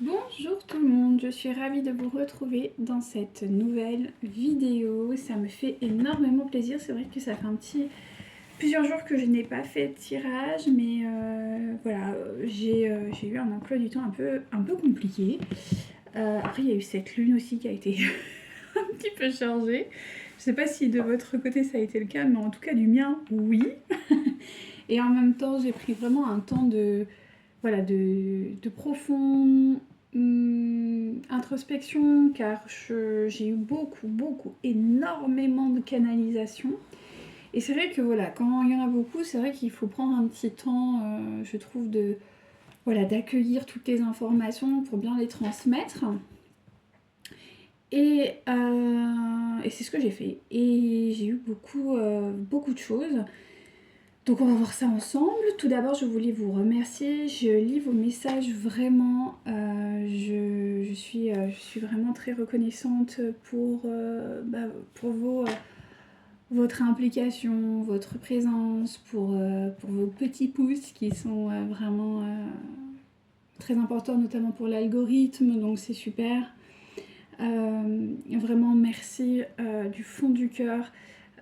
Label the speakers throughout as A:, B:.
A: Bonjour tout le monde, je suis ravie de vous retrouver dans cette nouvelle vidéo. Ça me fait énormément plaisir, c'est vrai que ça fait plusieurs jours que je n'ai pas fait de tirage, mais voilà, j'ai eu un emploi du temps un peu compliqué. Après il y a eu cette lune aussi qui a été un petit peu chargée. Je sais pas si de votre côté ça a été le cas, mais en tout cas du mien, oui. Et en même temps j'ai pris vraiment un temps de profond introspection, car j'ai eu énormément de canalisation. Et c'est vrai que voilà, quand il y en a beaucoup, c'est vrai qu'il faut prendre un petit temps, je trouve, d'accueillir toutes les informations pour bien les transmettre. Et c'est ce que j'ai fait. Et j'ai eu beaucoup de choses. Donc on va voir ça ensemble. Tout d'abord, je voulais vous remercier. Je lis vos messages vraiment. Je suis vraiment très reconnaissante pour votre implication, votre présence, pour vos petits pouces qui sont vraiment très importants, notamment pour l'algorithme. Donc c'est super. Vraiment merci du fond du cœur.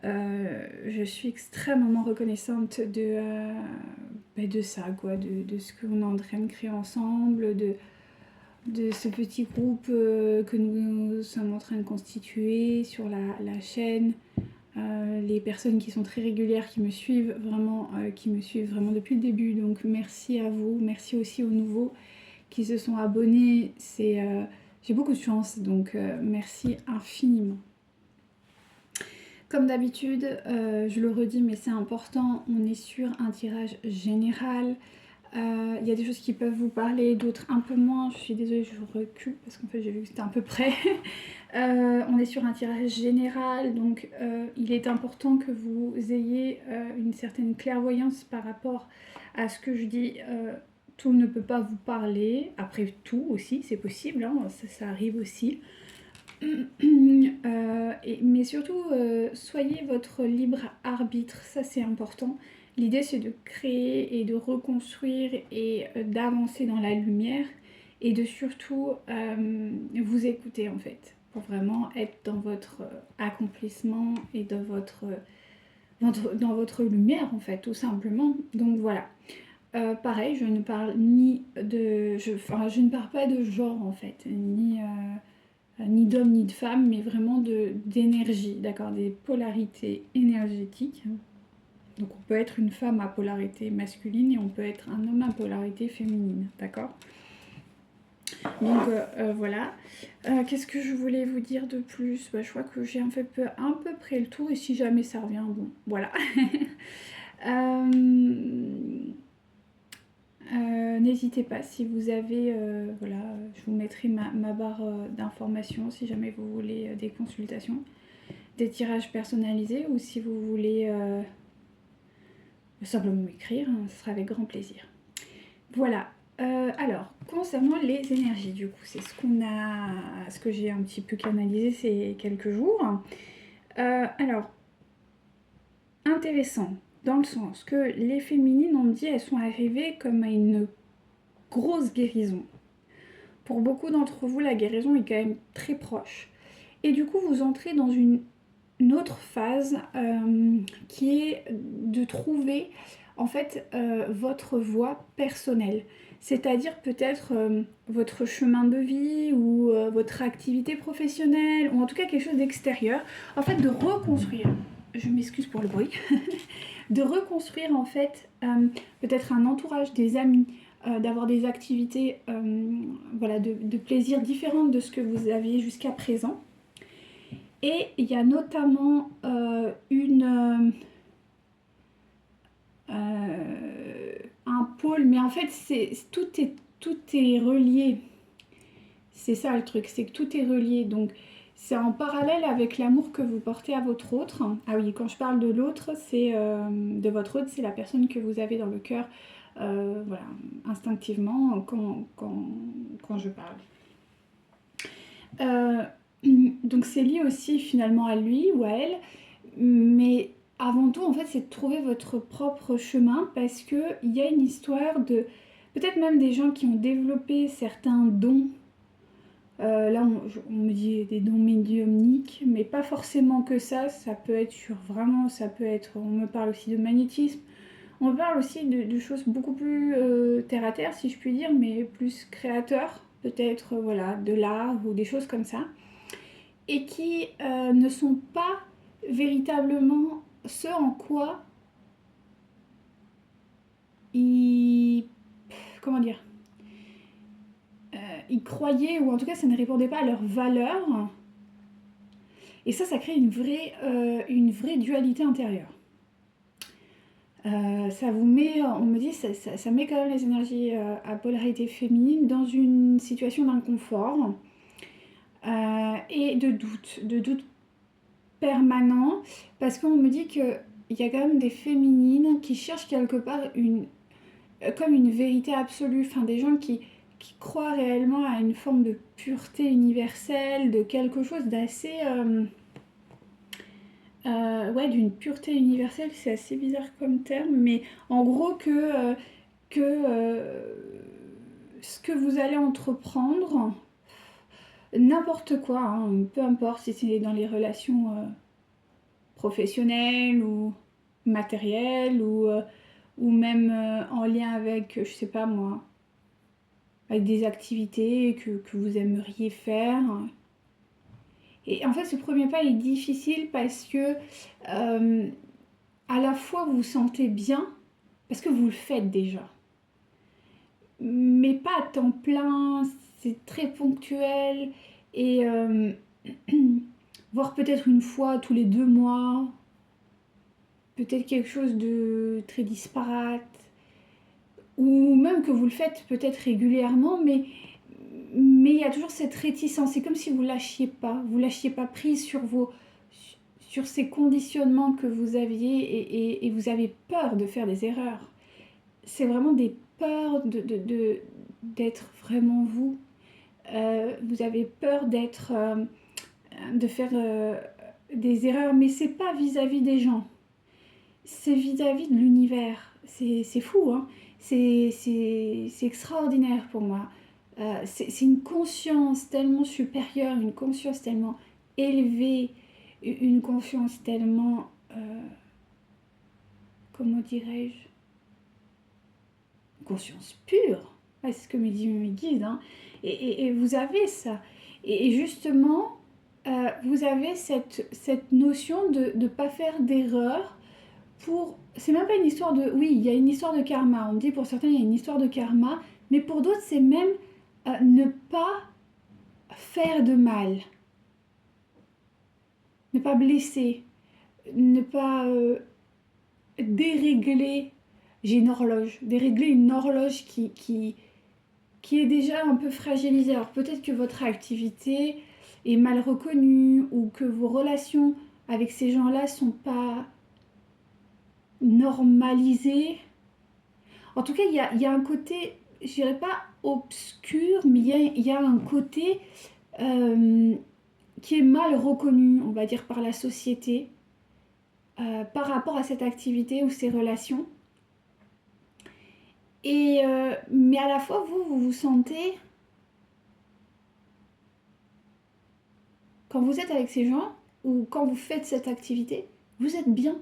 A: Je suis extrêmement reconnaissante de ça, quoi, de ce qu'on est en train de créer ensemble, de ce petit groupe que nous sommes en train de constituer sur la chaîne, les personnes qui sont très régulières, qui me suivent vraiment depuis le début. Donc merci à vous, merci aussi aux nouveaux qui se sont abonnés. J'ai beaucoup de chance, donc merci infiniment. Comme d'habitude, je le redis, mais c'est important, on est sur un tirage général. Il y a des choses qui peuvent vous parler, d'autres un peu moins. Je suis désolée, je recule parce qu'en fait j'ai vu que c'était un peu près. On est sur un tirage général, donc il est important que vous ayez une certaine clairvoyance par rapport à ce que je dis. Tout ne peut pas vous parler. Après, tout aussi, c'est possible, hein, ça arrive aussi. Mais surtout, soyez votre libre arbitre, ça c'est important. L'idée c'est de créer et de reconstruire et d'avancer dans la lumière et de surtout vous écouter en fait, pour vraiment être dans votre accomplissement et dans votre lumière en fait, tout simplement. Donc voilà. Pareil, je ne parle je ne parle pas de genre en fait, ni d'homme ni de femme, mais vraiment d'énergie, d'accord, des polarités énergétiques. Donc on peut être une femme à polarité masculine et on peut être un homme à polarité féminine, d'accord. Donc voilà. Qu'est-ce que je voulais vous dire de plus? Je crois que j'ai un peu près le tour et si jamais ça revient, bon, voilà. N'hésitez pas si vous avez, je vous mettrai ma barre d'informations si jamais vous voulez des consultations, des tirages personnalisés ou si vous voulez simplement m'écrire, hein, ce sera avec grand plaisir. Voilà. Alors, concernant les énergies, du coup, c'est ce que j'ai un petit peu canalisé ces quelques jours. Alors, intéressant. Dans le sens que les féminines, on dit, elles sont arrivées comme à une grosse guérison. Pour beaucoup d'entre vous, la guérison est quand même très proche. Et du coup, vous entrez dans une autre phase qui est de trouver en fait votre voie personnelle. C'est-à-dire peut-être votre chemin de vie ou votre activité professionnelle ou en tout cas quelque chose d'extérieur. En fait, de reconstruire. Je m'excuse pour le bruit. De reconstruire en fait peut-être un entourage, des amis, d'avoir des activités de plaisir différentes de ce que vous aviez jusqu'à présent. Et il y a notamment un pôle, mais en fait tout est relié. C'est ça le truc, c'est que tout est relié. Donc c'est en parallèle avec l'amour que vous portez à votre autre. Ah oui, quand je parle de l'autre, c'est de votre autre, c'est la personne que vous avez dans le cœur, instinctivement quand je parle. Donc c'est lié aussi finalement à lui ou à elle, mais avant tout en fait c'est de trouver votre propre chemin parce qu'il y a une histoire de peut-être même des gens qui ont développé certains dons. Là, on me dit des dons médiumniques, mais pas forcément que ça peut être sur vraiment, ça peut être, on me parle aussi de magnétisme, on me parle aussi de choses beaucoup plus terre à terre, si je puis dire, mais plus créateurs, peut-être, voilà, de l'art ou des choses comme ça, et qui ne sont pas véritablement ce en quoi ils, comment dire, ils croyaient, ou en tout cas ça ne répondait pas à leurs valeurs. Et ça crée une vraie dualité intérieure. Ça vous met, on me dit, ça met quand même les énergies à polarité féminine dans une situation d'inconfort et de doute permanent, parce qu'on me dit qu'il y a quand même des féminines qui cherchent quelque part comme une vérité absolue, enfin des gens qui croient réellement à une forme de pureté universelle, de quelque chose d'assez... ouais, d'une pureté universelle, c'est assez bizarre comme terme, mais en gros que ce que vous allez entreprendre, n'importe quoi, hein, peu importe si c'est dans les relations professionnelles ou matérielles ou même en lien avec, je sais pas moi, avec des activités que vous aimeriez faire. Et en fait, ce premier pas est difficile parce que à la fois vous vous sentez bien, parce que vous le faites déjà, mais pas à temps plein, c'est très ponctuel, et voire peut-être une fois tous les 2 mois, peut-être quelque chose de très disparate, ou même que vous le faites peut-être régulièrement, mais il y a toujours cette réticence, c'est comme si vous lâchiez pas prise sur ces conditionnements que vous aviez et vous avez peur de faire des erreurs. C'est vraiment des peurs d'être vraiment vous. Vous avez peur de faire des erreurs, mais c'est pas vis-à-vis des gens, c'est vis-à-vis de l'univers. C'est fou, hein. C'est extraordinaire pour moi. C'est une conscience tellement supérieure, une conscience tellement élevée, une conscience tellement, comment dirais-je, une conscience pure. Ouais, c'est ce que me dit mes guides, hein. Et vous avez ça. Et justement, vous avez cette notion de ne pas faire d'erreur. C'est même pas une histoire de... Oui, il y a une histoire de karma. On me dit pour certains, il y a une histoire de karma. Mais pour d'autres, c'est même ne pas faire de mal. Ne pas blesser. Ne pas dérégler. J'ai une horloge. Dérégler une horloge qui est déjà un peu fragilisée. Alors peut-être que votre activité est mal reconnue ou que vos relations avec ces gens-là sont pas normalisées. En tout cas, il y a un côté, je dirais pas obscur, mais il y a un côté euh, qui est mal reconnu, on va dire, par la société par rapport à cette activité ou ces relations. Mais à la fois, vous vous sentez, quand vous êtes avec ces gens ou quand vous faites cette activité, vous êtes bien.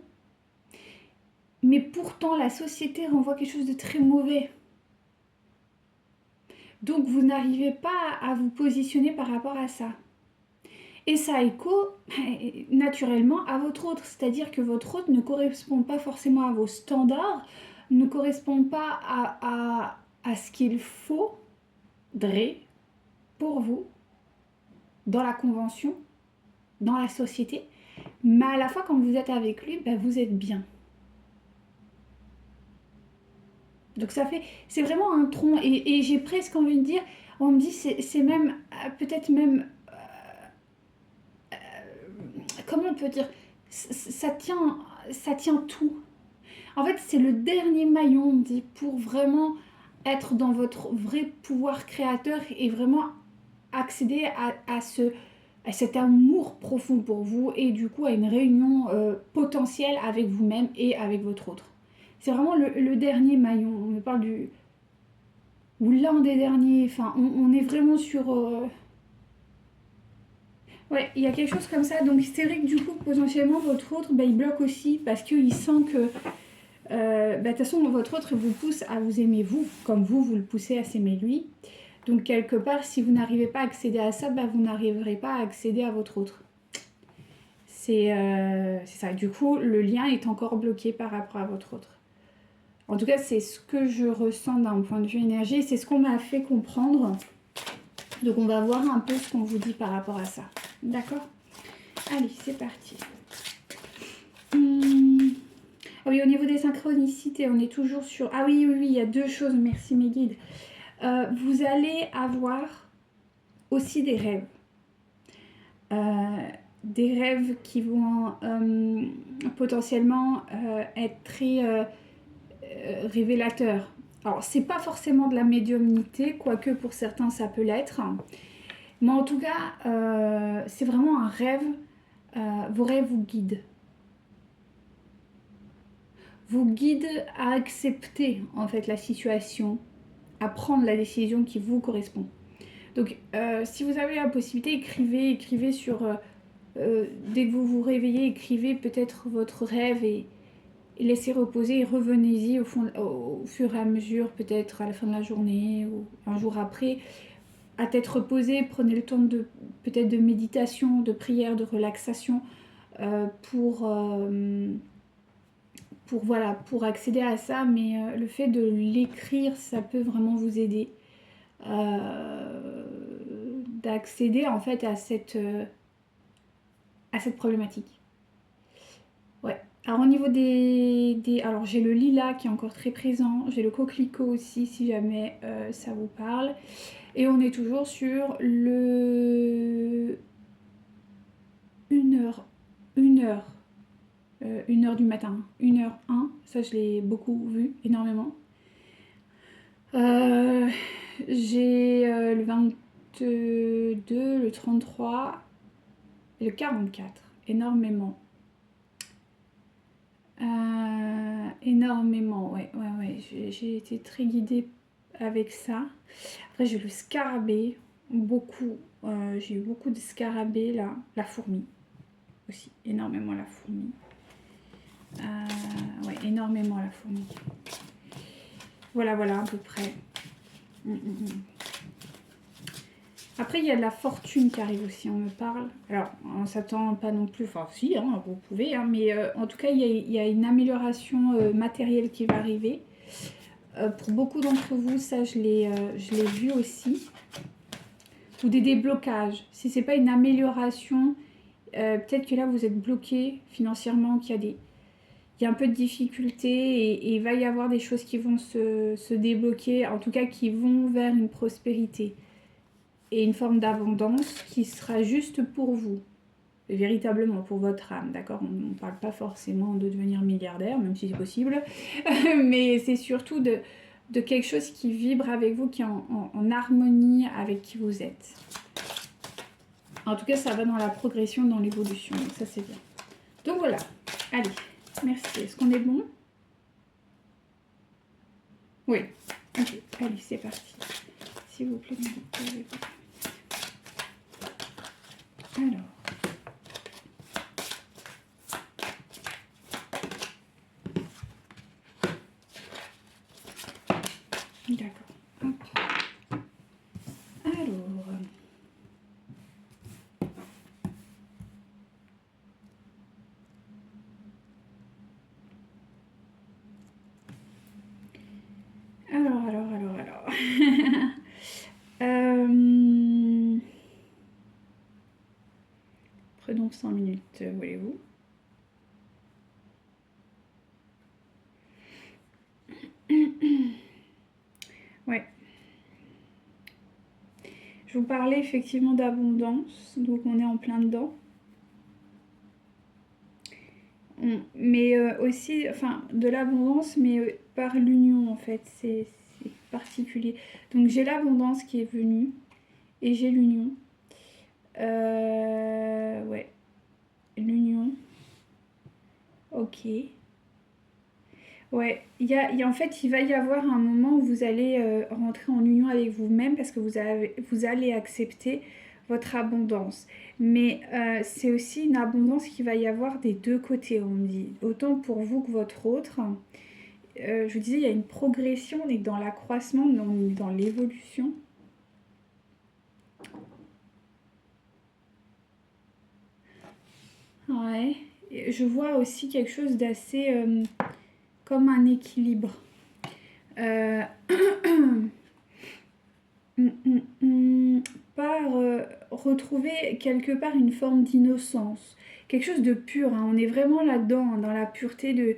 A: Mais pourtant, la société renvoie quelque chose de très mauvais. Donc, vous n'arrivez pas à vous positionner par rapport à ça. Et ça écho naturellement à votre autre, c'est-à-dire que votre autre ne correspond pas forcément à vos standards, ne correspond pas à ce qu'il faudrait pour vous dans la convention, dans la société, mais à la fois quand vous êtes avec lui, ben, vous êtes bien. Donc c'est vraiment un tronc, et j'ai presque envie de dire, on me dit c'est même, peut-être même, comment on peut dire, ça tient tout. En fait, c'est le dernier maillon, on me dit, pour vraiment être dans votre vrai pouvoir créateur et vraiment accéder à cet amour profond pour vous et du coup à une réunion potentielle avec vous-même et avec votre autre. C'est vraiment le dernier maillon. On me parle ou l'un des derniers. Enfin, on est vraiment sur... Ouais, il y a quelque chose comme ça. Donc c'est vrai que du coup, potentiellement, votre autre, bah, il bloque aussi parce qu'il sent que... bah, de toute façon, votre autre vous pousse à vous aimer vous, comme vous le poussez à s'aimer lui. Donc quelque part, si vous n'arrivez pas à accéder à ça, bah, vous n'arriverez pas à accéder à votre autre. C'est ça. Du coup, le lien est encore bloqué par rapport à votre autre. En tout cas, c'est ce que je ressens d'un point de vue énergie. C'est ce qu'on m'a fait comprendre. Donc, on va voir un peu ce qu'on vous dit par rapport à ça. D'accord? Allez, c'est parti. Oui, au niveau des synchronicités, on est toujours sur... Ah oui, il y a deux choses. Merci mes guides. Vous allez avoir aussi des rêves. Des rêves qui vont potentiellement être très révélateurs. Alors, c'est pas forcément de la médiumnité, quoique pour certains ça peut l'être. Mais en tout cas, c'est vraiment un rêve. Vos rêves vous guident. Vous guident à accepter en fait la situation, à prendre la décision qui vous correspond. Donc, si vous avez la possibilité, écrivez sur... dès que vous vous réveillez, écrivez peut-être votre rêve et laissez reposer et revenez-y au fur et à mesure, peut-être à la fin de la journée ou un jour après. À tête reposée, prenez le temps de peut-être de méditation, de prière, de relaxation pour accéder à ça. Mais le fait de l'écrire, ça peut vraiment vous aider d'accéder en fait à cette problématique. Ouais. Alors au niveau alors j'ai le lilas qui est encore très présent, j'ai le coquelicot aussi si jamais ça vous parle. Et on est toujours sur le 1h, 1h du matin, 1h01, ça je l'ai beaucoup vu, énormément. J'ai le 22, le 33 et le 44, énormément. Énormément, ouais. J'ai été très guidée avec ça. Après, j'ai le scarabée, beaucoup. J'ai eu beaucoup de scarabées là. La fourmi aussi, énormément la fourmi. Ouais, énormément la fourmi. Voilà, à peu près. Après, il y a de la fortune qui arrive aussi, on me parle. Alors, on ne s'attend pas non plus, enfin si, hein, vous pouvez, hein, mais en tout cas, il y a une amélioration matérielle qui va arriver. Pour beaucoup d'entre vous, ça, je l'ai vu aussi. Ou des déblocages. Si ce n'est pas une amélioration, peut-être que là, vous êtes bloqué financièrement, il y a un peu de difficulté et il va y avoir des choses qui vont se débloquer, en tout cas qui vont vers une prospérité et une forme d'abondance qui sera juste pour vous, véritablement pour votre âme, d'accord? On ne parle pas forcément de devenir milliardaire, même si c'est possible, mais c'est surtout de quelque chose qui vibre avec vous, qui est en harmonie avec qui vous êtes. En tout cas, ça va dans la progression, dans l'évolution, donc ça c'est bien. Donc voilà, allez, merci. Est-ce qu'on est bon? Oui, ok, allez, c'est parti. S'il vous plaît, alors. D'accord. Alors. Prenons 100 minutes, voulez-vous? Ouais. Je vous parlais effectivement d'abondance, donc on est en plein dedans. Mais aussi, enfin, de l'abondance, mais par l'union en fait, c'est particulier. Donc j'ai l'abondance qui est venue et j'ai l'union. Ouais, l'union. Ok. Ouais, en fait, il va y avoir un moment où vous allez rentrer en union avec vous-même parce que vous allez accepter votre abondance. Mais c'est aussi une abondance qui va y avoir des deux côtés, on me dit. Autant pour vous que votre autre. Je vous disais, il y a une progression, on est dans l'accroissement, on est dans l'évolution. Ouais. Et je vois aussi quelque chose d'assez comme un équilibre. Euh, par retrouver quelque part une forme d'innocence, quelque chose de pur, hein. On est vraiment là-dedans, hein, dans la pureté de...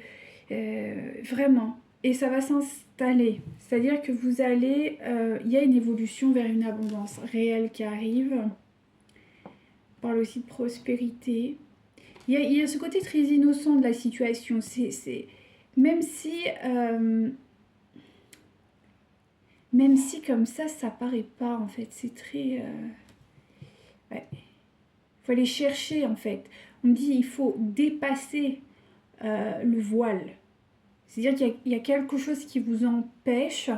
A: vraiment. Et ça va s'installer. C'est-à-dire que vous allez... Il y a une évolution vers une abondance réelle qui arrive. On parle aussi de prospérité. Il y a ce côté très innocent de la situation. Même si... même si comme ça paraît pas en fait. C'est très... ouais. Il faut aller chercher en fait. On me dit il faut dépasser le voile. C'est-à-dire qu'il y a quelque chose qui vous empêche.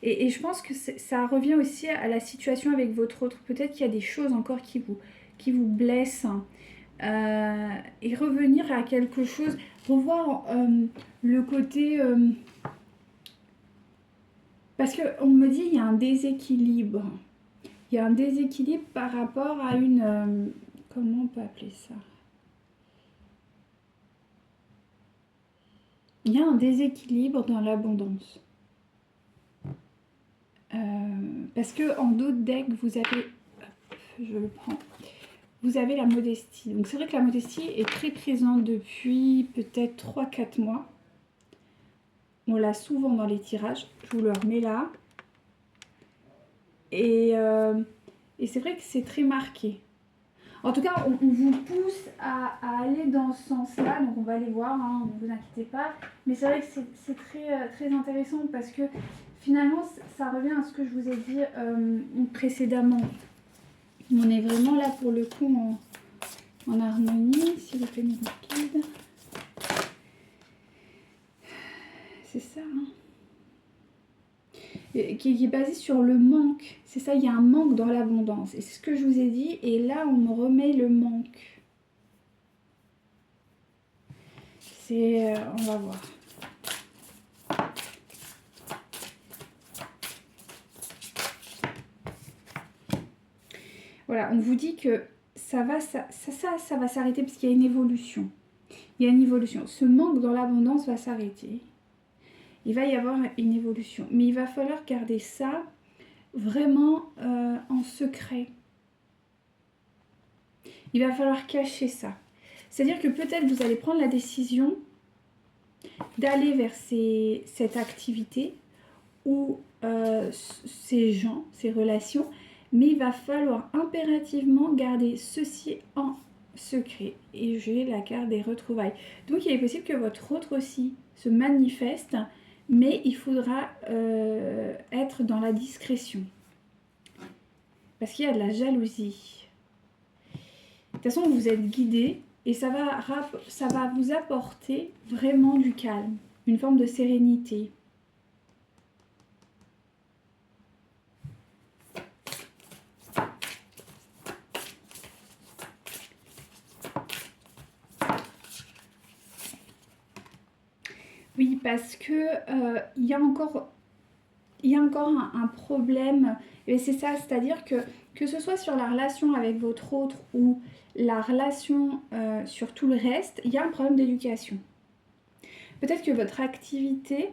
A: Et je pense que ça revient aussi à la situation avec votre autre. Peut-être qu'il y a des choses encore qui vous blessent. Et revenir à quelque chose. Revoir le côté... parce qu'on me dit il y a un déséquilibre. Il y a un déséquilibre par rapport à une... comment on peut appeler ça? Il y a un déséquilibre dans l'abondance. Parce que en d'autres decks, vous avez... je le prends. Vous avez la modestie. Donc c'est vrai que la modestie est très présente depuis peut-être 3-4 mois. On l'a souvent dans les tirages. Je vous le remets là. Et c'est vrai que c'est très marqué. En tout cas, on vous pousse à aller dans ce sens-là. Donc on va aller voir, hein, ne vous inquiétez pas. Mais c'est vrai que c'est très intéressant parce que finalement, ça revient à ce que je vous ai dit précédemment. On est vraiment là pour le coup en harmonie. Si vous plaît, guide. C'est ça, hein. Qui est basé sur le manque. C'est ça, il y a un manque dans l'abondance. Et c'est ce que je vous ai dit. Et là, on me remet le manque. C'est... on va voir. Voilà, on vous dit que ça va s'arrêter parce qu'il y a une évolution. Il y a une évolution. Ce manque dans l'abondance va s'arrêter. Il va y avoir une évolution. Mais il va falloir garder ça vraiment en secret. Il va falloir cacher ça. C'est-à-dire que peut-être vous allez prendre la décision d'aller vers cette activité ou ces gens, ces relations, mais il va falloir impérativement garder ceci en secret. Et j'ai la carte des retrouvailles. Donc il est possible que votre autre aussi se manifeste, mais il faudra être dans la discrétion. Parce qu'il y a de la jalousie. De toute façon, vous êtes guidé et ça va vous apporter vraiment du calme, une forme de sérénité. Oui, parce que il y a encore un problème. Et c'est ça, c'est-à-dire que ce soit sur la relation avec votre autre ou la relation sur tout le reste, il y a un problème d'éducation. Peut-être que votre activité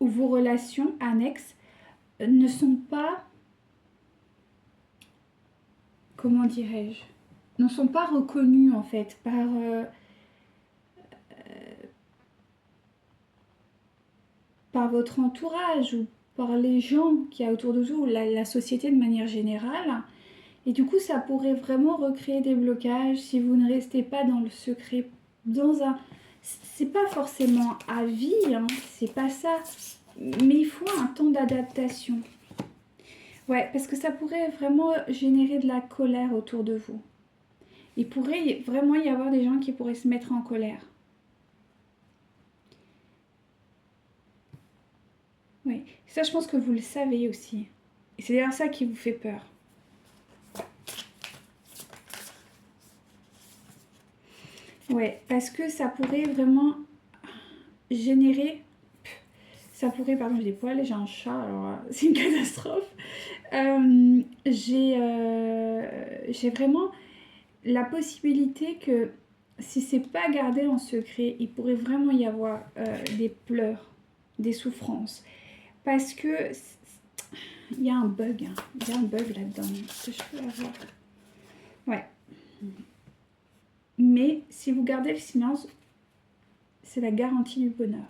A: ou vos relations annexes ne sont pas, comment dirais-je, ne sont pas reconnues en fait par votre entourage ou par les gens qui y a autour de vous, la société de manière générale. Et du coup, ça pourrait vraiment recréer des blocages si vous ne restez pas dans le secret, c'est pas forcément à vie, hein, c'est pas ça, mais il faut un temps d'adaptation. Ouais, parce que ça pourrait vraiment générer de la colère autour de vous. Il pourrait vraiment y avoir des gens qui pourraient se mettre en colère. Oui, ça je pense que vous le savez aussi. Et c'est d'ailleurs ça qui vous fait peur. Ouais, parce que ça pourrait vraiment générer... Ça pourrait, pardon, j'ai des poils, j'ai un chat, alors c'est une catastrophe. J'ai vraiment la possibilité que si c'est pas gardé en secret, il pourrait vraiment y avoir des pleurs, des souffrances. Parce que il y a un bug, hein. Il y a un bug là-dedans. Est-ce que je peux l'avoir? Ouais. Mais si vous gardez le silence, c'est la garantie du bonheur.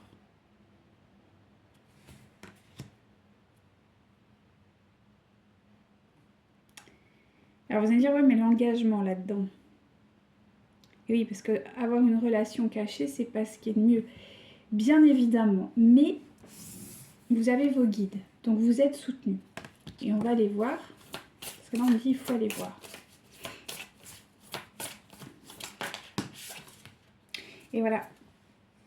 A: Alors vous allez me dire, ouais, mais l'engagement là-dedans. Oui, parce que avoir une relation cachée, c'est pas ce qui est de mieux. Bien évidemment. Mais vous avez vos guides. Donc vous êtes soutenu. Et on va les voir. Parce que là, on me dit, il faut aller voir. Et voilà.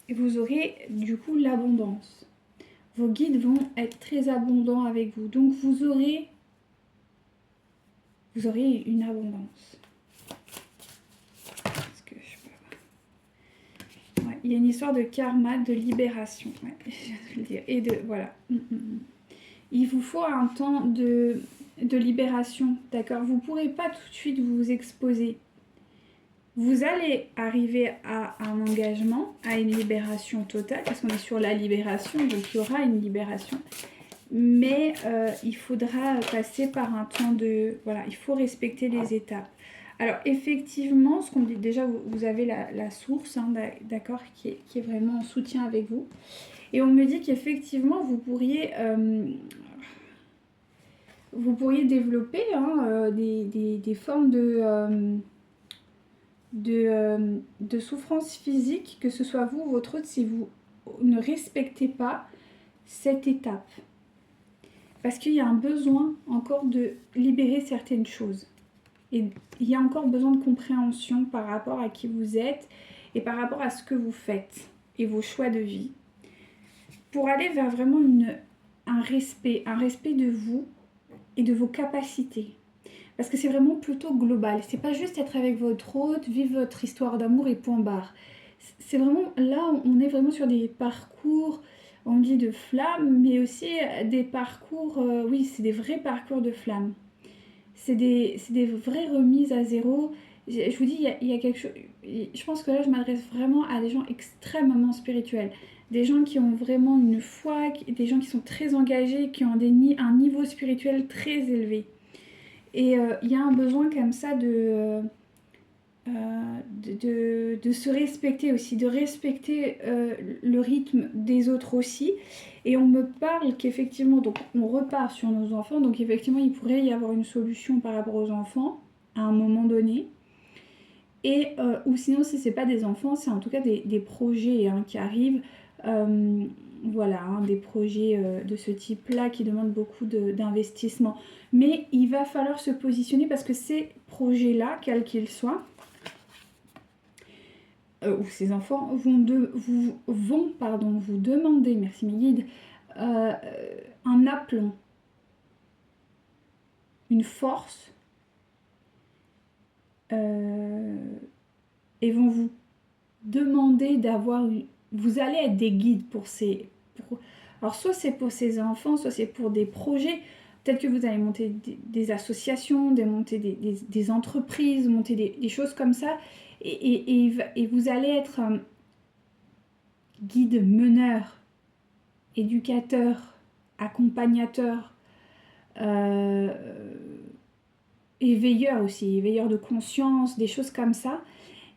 A: Et vous aurez du coup l'abondance. Vos guides vont être très abondants avec vous. Donc vous aurez une abondance. Est-ce que je peux... Ouais, il y a une histoire de karma, de libération. Ouais, je viens de le dire. Et de... Voilà. Il vous faut un temps de libération. D'accord? Vous ne pourrez pas tout de suite vous exposer. Vous allez arriver à un engagement, à une libération totale, parce qu'on est sur la libération, donc il y aura une libération. Mais il faudra passer par un temps de... Voilà, il faut respecter les étapes. Alors effectivement, ce qu'on dit déjà, vous avez la source, hein, d'accord, qui est vraiment en soutien avec vous. Et on me dit qu'effectivement, vous pourriez développer hein, des formes de souffrance physique, que ce soit vous ou votre autre, si vous ne respectez pas cette étape. Parce qu'il y a un besoin encore de libérer certaines choses. Et il y a encore besoin de compréhension par rapport à qui vous êtes et par rapport à ce que vous faites et vos choix de vie. Pour aller vers vraiment un respect de vous et de vos capacités. Parce que c'est vraiment plutôt global. C'est pas juste être avec votre hôte, vivre votre histoire d'amour et point barre. C'est vraiment, là, on est vraiment sur des parcours, on dit de flammes, mais aussi des parcours, oui, c'est des vrais parcours de flammes. C'est des vraies remises à zéro. Je vous dis, il y a quelque chose... Je pense que là, je m'adresse vraiment à des gens extrêmement spirituels. Des gens qui ont vraiment une foi, des gens qui sont très engagés, qui ont un niveau spirituel très élevé. Et il y a un besoin comme ça de se respecter aussi, de respecter le rythme des autres aussi. Et on me parle qu'effectivement, donc on repart sur nos enfants, donc effectivement il pourrait y avoir une solution par rapport aux enfants à un moment donné. Et, ou sinon si c'est pas des enfants, c'est en tout cas des projets hein, qui arrivent. Voilà, hein, des projets de ce type-là qui demandent beaucoup d'investissement. Mais il va falloir se positionner parce que ces projets-là, quels qu'ils soient, ou ces enfants vont vous demander, merci mes guides, un aplomb, une force, et vont vous demander d'avoir... Vous allez être des guides pour ces... alors soit c'est pour ces enfants, soit c'est pour des projets. Peut-être que vous allez monter des associations, monter des entreprises, monter des choses comme ça. Et vous allez être guide, meneur, éducateur, accompagnateur, éveilleur aussi, éveilleur de conscience, des choses comme ça.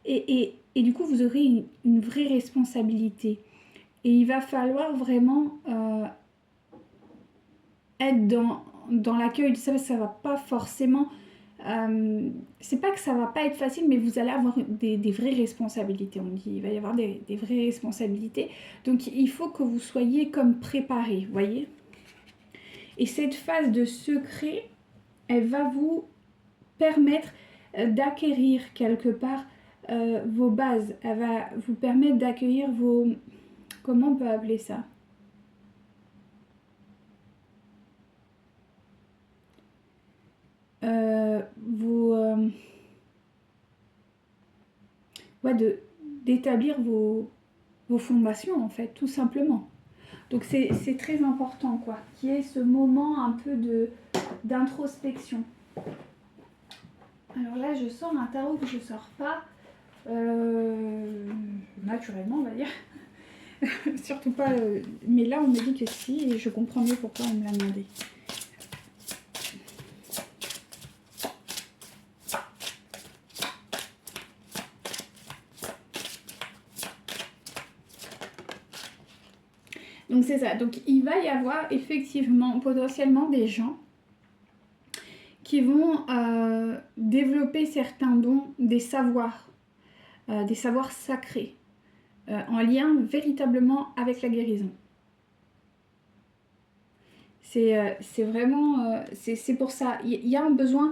A: Et du coup, vous aurez une vraie responsabilité. Et il va falloir vraiment être dans l'accueil de ça, parce que ça va pas forcément... c'est pas que ça va pas être facile, mais vous allez avoir des vraies responsabilités. On dit, il va y avoir des vraies responsabilités. Donc, il faut que vous soyez comme préparés, vous voyez. Et cette phase de secret, elle va vous permettre d'acquérir quelque part vos bases. Elle va vous permettre d'accueillir vos... Comment on peut appeler ça? Vos... ouais, d'établir vos fondations, en fait, tout simplement. Donc c'est très important, quoi, qu'il y ait ce moment un peu d'introspection. Alors là, je sors un tarot que je sors pas naturellement, on va dire. Surtout pas... mais là, on me dit que si, et je comprends mieux pourquoi on me l'a demandé. Donc c'est ça. Donc il va y avoir effectivement potentiellement des gens qui vont développer certains dons, des savoirs sacrés, en lien véritablement avec la guérison. C'est vraiment... c'est pour ça. Il y a un besoin...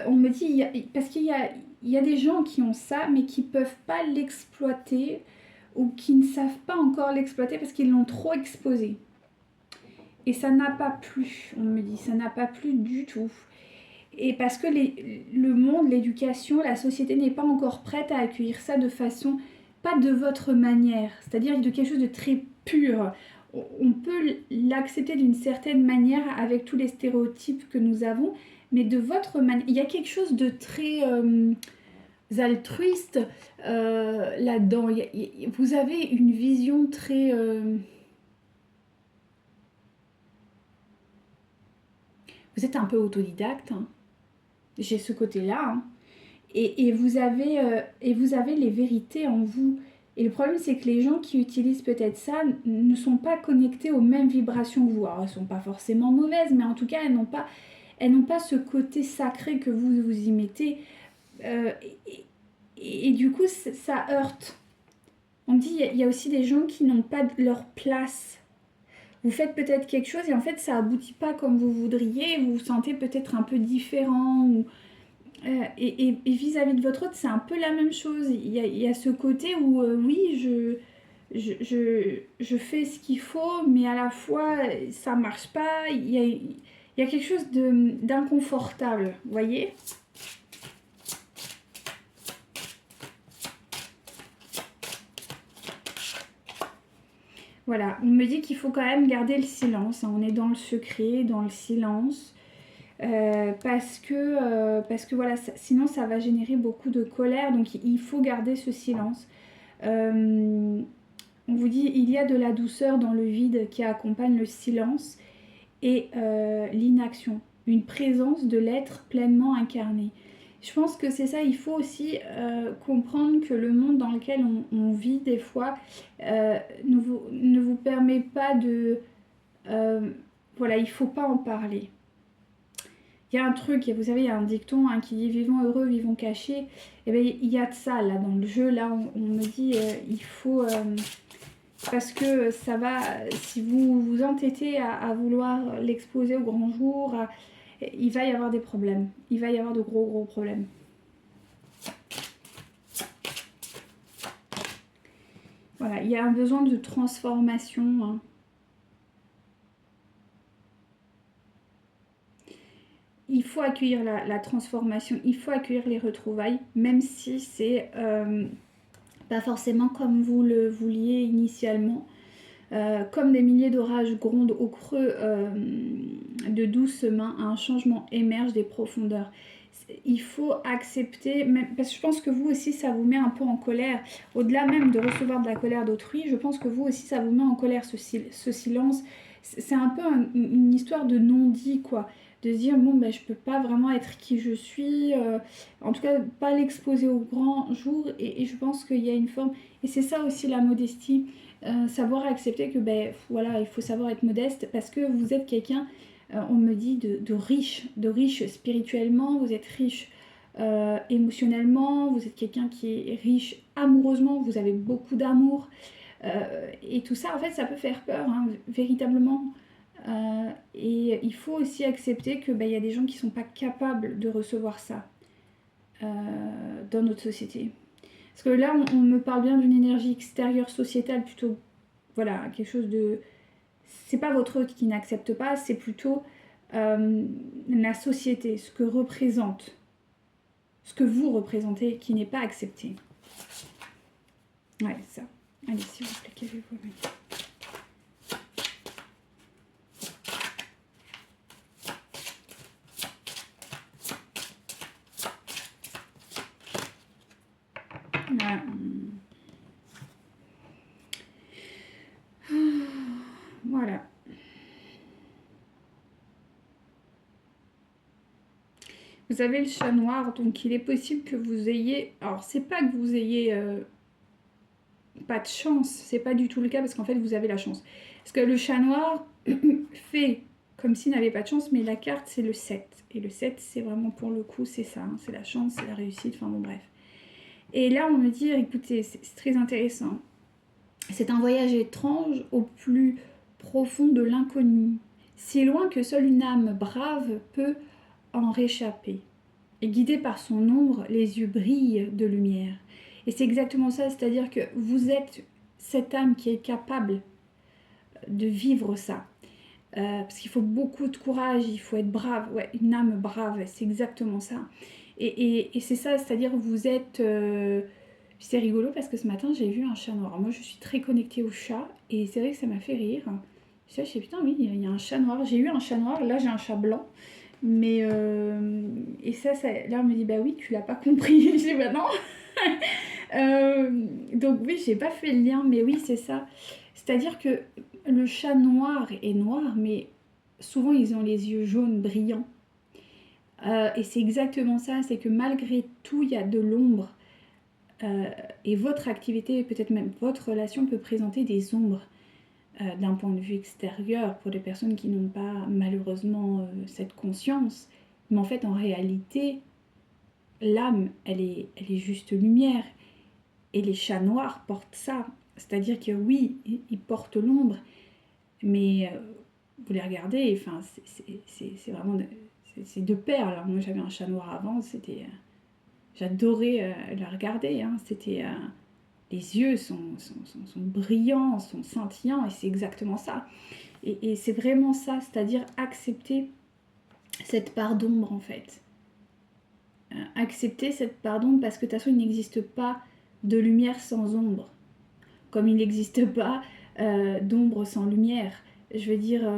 A: on me dit... parce qu'il y a des gens qui ont ça, mais qui ne peuvent pas l'exploiter ou qui ne savent pas encore l'exploiter parce qu'ils l'ont trop exposé. Et ça n'a pas plu, on me dit. Ça n'a pas plu du tout. Et parce que le monde, l'éducation, la société n'est pas encore prête à accueillir ça de façon... pas de votre manière. C'est-à-dire de quelque chose de très pur. On peut l'accepter d'une certaine manière avec tous les stéréotypes que nous avons, mais de votre manière. Il y a quelque chose de très altruiste là-dedans. Vous avez une vision très... vous êtes un peu autodidacte, hein. J'ai ce côté-là. Hein. Et vous avez les vérités en vous. Et le problème, c'est que les gens qui utilisent peut-être ça ne sont pas connectés aux mêmes vibrations que vous. Alors, elles ne sont pas forcément mauvaises, mais en tout cas, elles n'ont pas ce côté sacré que vous y mettez. Et du coup, ça heurte. On dit, il y a aussi des gens qui n'ont pas leur place. Vous faites peut-être quelque chose et en fait, ça aboutit pas comme vous voudriez. Vous vous sentez peut-être un peu différent. Et vis-à-vis de votre autre, c'est un peu la même chose. Il y a ce côté où, oui, je fais ce qu'il faut, mais à la fois, ça marche pas. Il y a quelque chose d'inconfortable, vous voyez ? Voilà, on me dit qu'il faut quand même garder le silence. Hein. On est dans le secret, dans le silence. Parce que voilà, sinon ça va générer beaucoup de colère. Donc il faut garder ce silence. On vous dit, il y a de la douceur dans le vide qui accompagne le silence et l'inaction. Une présence de l'être pleinement incarné. Je pense que c'est ça, il faut aussi comprendre que le monde dans lequel on vit des fois ne vous permet pas de... voilà, il ne faut pas en parler. Il y a un truc, vous savez, il y a un dicton hein, qui dit « vivons heureux, vivons cachés ». Et bien, il y a de ça, là, dans le jeu. Là, on me dit il faut... parce que ça va... Si vous vous entêtez à vouloir l'exposer au grand jour... il va y avoir des problèmes. Il va y avoir de gros problèmes. Voilà, il y a un besoin de transformation. Hein. Il faut accueillir la transformation. Il faut accueillir les retrouvailles, même si c'est pas forcément comme vous le vouliez initialement. Comme des milliers d'orages grondent au creux de douces mains, un changement émerge des profondeurs. Il faut accepter, même, parce que je pense que vous aussi ça vous met un peu en colère, au-delà même de recevoir de la colère d'autrui, je pense que vous aussi ça vous met en colère ce silence. C'est un peu une histoire de non-dit quoi, de se dire bon ben je peux pas vraiment être qui je suis, en tout cas pas l'exposer au grand jour et je pense qu'il y a une forme, et c'est ça aussi la modestie. Savoir accepter que ben voilà, il faut savoir être modeste parce que vous êtes quelqu'un, on me dit de riche spirituellement, vous êtes riche émotionnellement, vous êtes quelqu'un qui est riche amoureusement, vous avez beaucoup d'amour et tout ça en fait ça peut faire peur hein, véritablement et il faut aussi accepter que ben, y a des gens qui sont pas capables de recevoir ça. dans notre société. Parce que là, on me parle bien d'une énergie extérieure sociétale, plutôt, voilà, quelque chose de... C'est pas votre autre qui n'accepte pas, c'est plutôt la société, ce que représente, ce que vous représentez qui n'est pas accepté. Ouais, ça. Allez, s'il vous plaît, qu'avez-vous? Voilà. Voilà. Vous avez le chat noir, donc il est possible que vous ayez... Alors, c'est pas que vous ayez pas de chance, c'est pas du tout le cas, parce qu'en fait, vous avez la chance. Parce que le chat noir fait comme s'il n'avait pas de chance, mais la carte, c'est le 7. Et le 7, c'est vraiment pour le coup, c'est ça, hein, c'est la chance, c'est la réussite, enfin bon, bref. Et là, on me dit, écoutez, c'est très intéressant. C'est un voyage étrange au plus profond de l'inconnu, si loin que seule une âme brave peut en réchapper. Et guidée par son ombre, les yeux brillent de lumière. Et c'est exactement ça, c'est-à-dire que vous êtes cette âme qui est capable de vivre ça. Parce qu'il faut beaucoup de courage, il faut être brave, ouais, une âme brave, c'est exactement ça. Et c'est ça, c'est-à-dire vous êtes... c'est rigolo parce que ce matin j'ai vu un chat noir. Alors moi je suis très connectée au chat et c'est vrai que ça m'a fait rire. Je suis putain oui, il y a un chat noir. J'ai eu un chat noir, là j'ai un chat blanc. Mais et ça, là on me dit bah oui tu l'as pas compris. Je dis bah non. Donc oui j'ai pas fait le lien mais oui c'est ça. C'est-à-dire que le chat noir est noir mais souvent ils ont les yeux jaunes brillants. Et c'est exactement ça, c'est que malgré tout il y a de l'ombre. Et votre activité, peut-être même votre relation peut présenter des ombres d'un point de vue extérieur pour les personnes qui n'ont pas malheureusement cette conscience. Mais en fait, en réalité, l'âme, elle est juste lumière. Et les chats noirs portent ça. C'est-à-dire que oui, ils portent l'ombre, mais vous les regardez, enfin, c'est vraiment... C'est de pair. Alors moi, j'avais un chat noir avant, c'était... J'adorais la regarder, hein. C'était... les yeux sont brillants, sont scintillants, et c'est exactement ça. Et c'est vraiment ça, c'est-à-dire accepter cette part d'ombre, en fait. Accepter cette part d'ombre, parce que de toute façon, il n'existe pas de lumière sans ombre. Comme il n'existe pas d'ombre sans lumière. Je veux dire,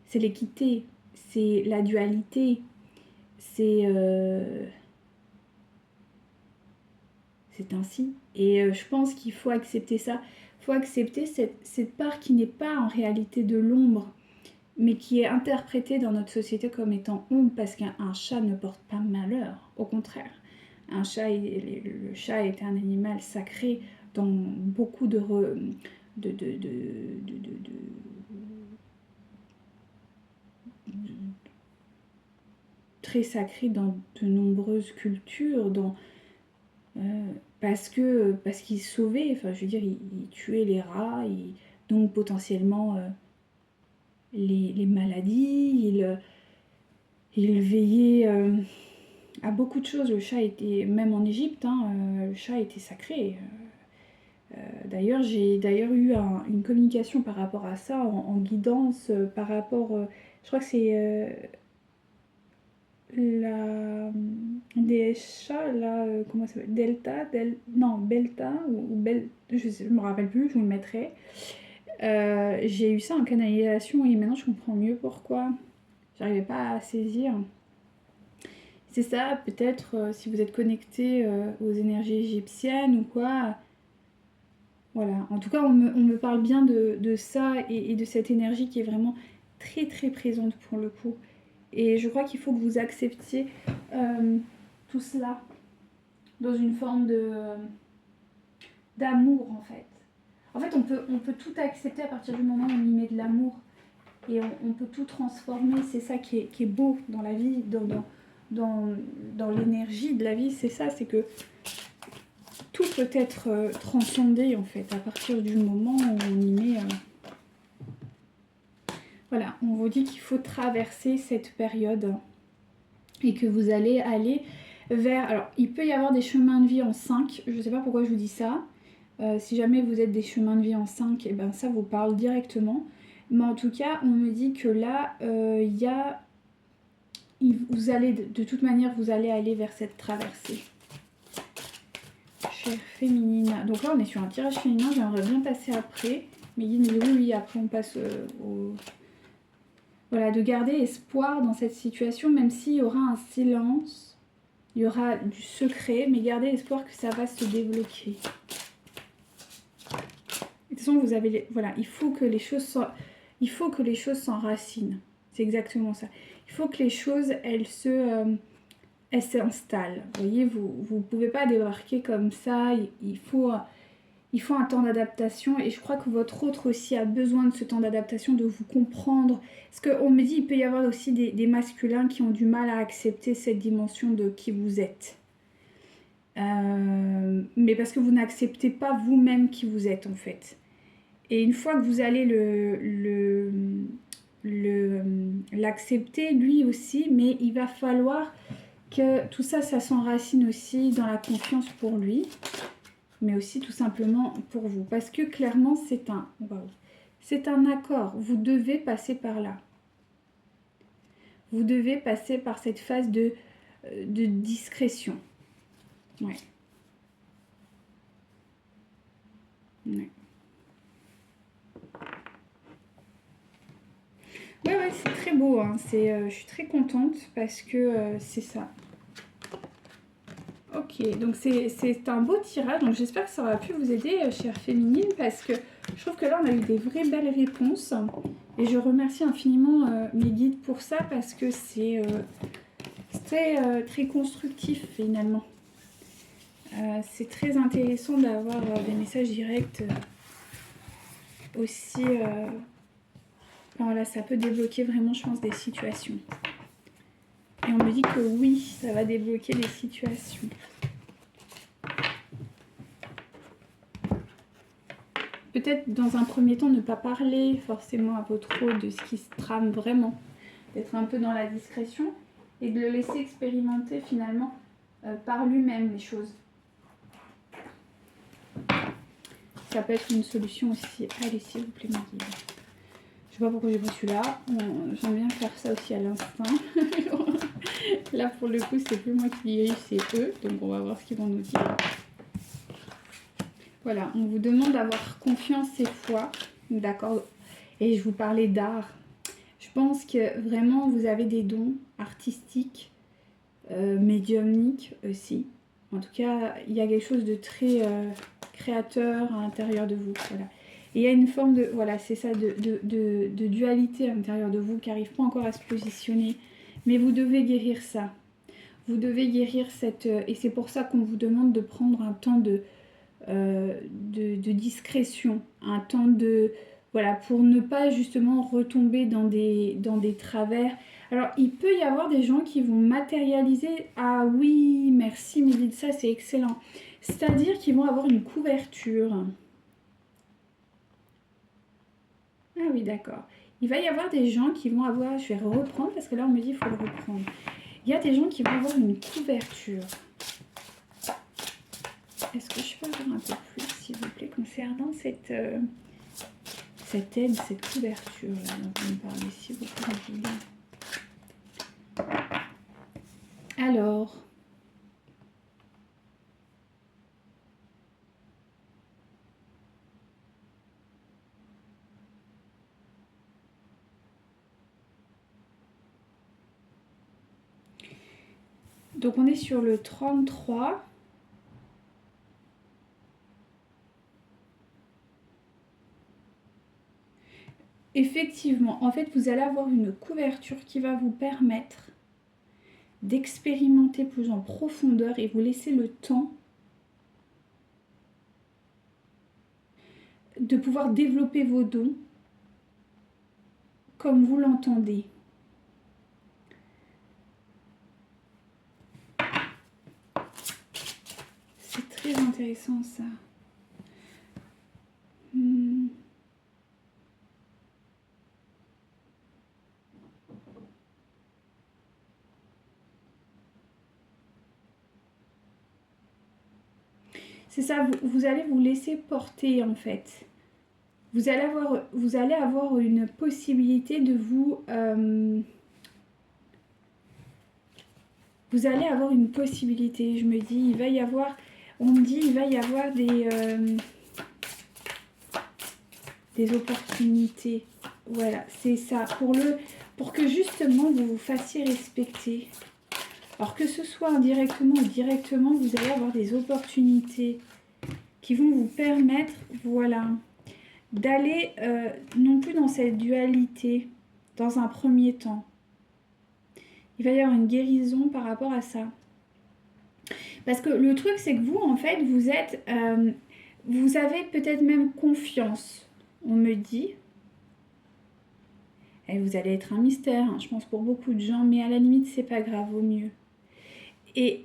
A: c'est l'équité, c'est la dualité, c'est ainsi. Et je pense qu'il faut accepter ça. Il faut accepter cette part qui n'est pas en réalité de l'ombre, mais qui est interprétée dans notre société comme étant ombre, parce qu'un chat ne porte pas malheur. Au contraire, le chat est un animal sacré dans beaucoup très sacré dans de nombreuses cultures, parce qu'il sauvait, enfin je veux dire, il tuait les rats, donc potentiellement les maladies, il veillait à beaucoup de choses. Le chat était, même en Égypte, hein, le chat était sacré. D'ailleurs, j'ai eu une communication par rapport à ça, en guidance, par rapport, je crois que c'est la déesse chat, là, comment ça s'appelle, non, Belta, je me rappelle plus, je vous le mettrai. J'ai eu ça en canalisation et maintenant je comprends mieux pourquoi. J'arrivais pas à saisir. C'est ça, peut-être si vous êtes connecté aux énergies égyptiennes ou quoi. Voilà, en tout cas on me parle bien de ça et de cette énergie qui est vraiment très très présente pour le coup. Et je crois qu'il faut que vous acceptiez tout cela dans une forme d'amour en fait. En fait, on peut tout accepter à partir du moment où on y met de l'amour. Et on peut tout transformer. C'est ça qui est beau dans la vie, dans l'énergie de la vie. C'est ça, c'est que tout peut être transcendé en fait, à partir du moment où on y met... Voilà, on vous dit qu'il faut traverser cette période et que vous allez aller vers... Alors, il peut y avoir des chemins de vie en 5, je ne sais pas pourquoi je vous dis ça. Si jamais vous êtes des chemins de vie en 5, et ben ça vous parle directement. Mais en tout cas, on me dit que là, il y a... Vous allez, de toute manière, vous allez aller vers cette traversée. Chère féminine. Donc là, on est sur un tirage féminin, j'aimerais bien passer après. Mais il me dit oui, oui, après on passe au... Voilà, de garder espoir dans cette situation, même s'il y aura un silence, il y aura du secret, mais gardez espoir que ça va se débloquer. De toute façon, vous avez... Voilà, il faut que les choses s'enracinent. C'est exactement ça. Il faut que les choses, elles s'installent. Vous voyez, vous ne pouvez pas débarquer comme ça. Il faut un temps d'adaptation. Et je crois que votre autre aussi a besoin de ce temps d'adaptation, de vous comprendre. Parce qu'on me dit il peut y avoir aussi des masculins qui ont du mal à accepter cette dimension de qui vous êtes. Mais parce que vous n'acceptez pas vous-même qui vous êtes en fait. Et une fois que vous allez l'accepter lui aussi, mais il va falloir que tout ça, ça s'enracine aussi dans la confiance pour lui, mais aussi tout simplement pour vous. Parce que clairement, c'est un accord. Vous devez passer par là. Vous devez passer par cette phase de discrétion. Ouais. Ouais. Ouais, c'est très beau. Hein. Je suis très contente parce que c'est ça. Ok, donc c'est un beau tirage. Donc j'espère que ça aura pu vous aider, chère féminine, parce que je trouve que là, on a eu des vraies belles réponses. Et je remercie infiniment mes guides pour ça, parce que c'est très constructif, finalement. C'est très intéressant d'avoir des messages directs aussi... voilà, ça peut débloquer vraiment, je pense, des situations. Et on me dit que oui, ça va débloquer des situations. Peut-être dans un premier temps, ne pas parler forcément à votre hôte de ce qui se trame vraiment. D'être un peu dans la discrétion et de le laisser expérimenter finalement par lui-même les choses. Ça peut être une solution aussi. Allez, s'il vous plaît, ma guide. Je sais pas pourquoi j'ai pris celui-là. J'aime bien faire ça aussi à l'instinct. Là, pour le coup, c'est plus moi qui dirige, c'est eux. Donc, on va voir ce qu'ils vont nous dire. Voilà, on vous demande d'avoir confiance et foi. D'accord. Et je vous parlais d'art. Je pense que vraiment, vous avez des dons artistiques, médiumniques aussi. En tout cas, il y a quelque chose de très créateur à l'intérieur de vous. Voilà. Et il y a une forme de, voilà, c'est ça, de dualité à l'intérieur de vous qui n'arrive pas encore à se positionner. Mais vous devez guérir ça. Vous devez guérir cette... et c'est pour ça qu'on vous demande de prendre un temps de discrétion, un temps de... Voilà, pour ne pas justement retomber dans des travers. Alors, il peut y avoir des gens qui vont matérialiser... Ah oui, merci Mélide, ça c'est excellent. C'est-à-dire qu'ils vont avoir une couverture. Ah oui, d'accord. Il va y avoir des gens qui vont avoir... Je vais reprendre parce que là on me dit qu'il faut le reprendre. Il y a des gens qui vont avoir une couverture. Est-ce que je peux avoir un peu plus, s'il vous plaît, concernant cette aide, cette couverture-là dont vous me parlez, s'il vous plaît. Alors, donc on est sur le 33. Effectivement, en fait, vous allez avoir une couverture qui va vous permettre d'expérimenter plus en profondeur et vous laisser le temps de pouvoir développer vos dons comme vous l'entendez. C'est très intéressant ça. C'est ça, vous allez vous laisser porter en fait. Vous allez avoir une possibilité de vous... vous allez avoir une possibilité, je me dis, il va y avoir... On me dit, il va y avoir des opportunités. Voilà, c'est ça. Pour que justement vous vous fassiez respecter. Alors que ce soit indirectement ou directement, vous allez avoir des opportunités qui vont vous permettre, voilà, d'aller non plus dans cette dualité dans un premier temps. Il va y avoir une guérison par rapport à ça. Parce que le truc, c'est que vous, en fait, vous êtes... vous avez peut-être même confiance, on me dit. Et vous allez être un mystère, hein, je pense, pour beaucoup de gens. Mais à la limite, c'est pas grave, au mieux. Et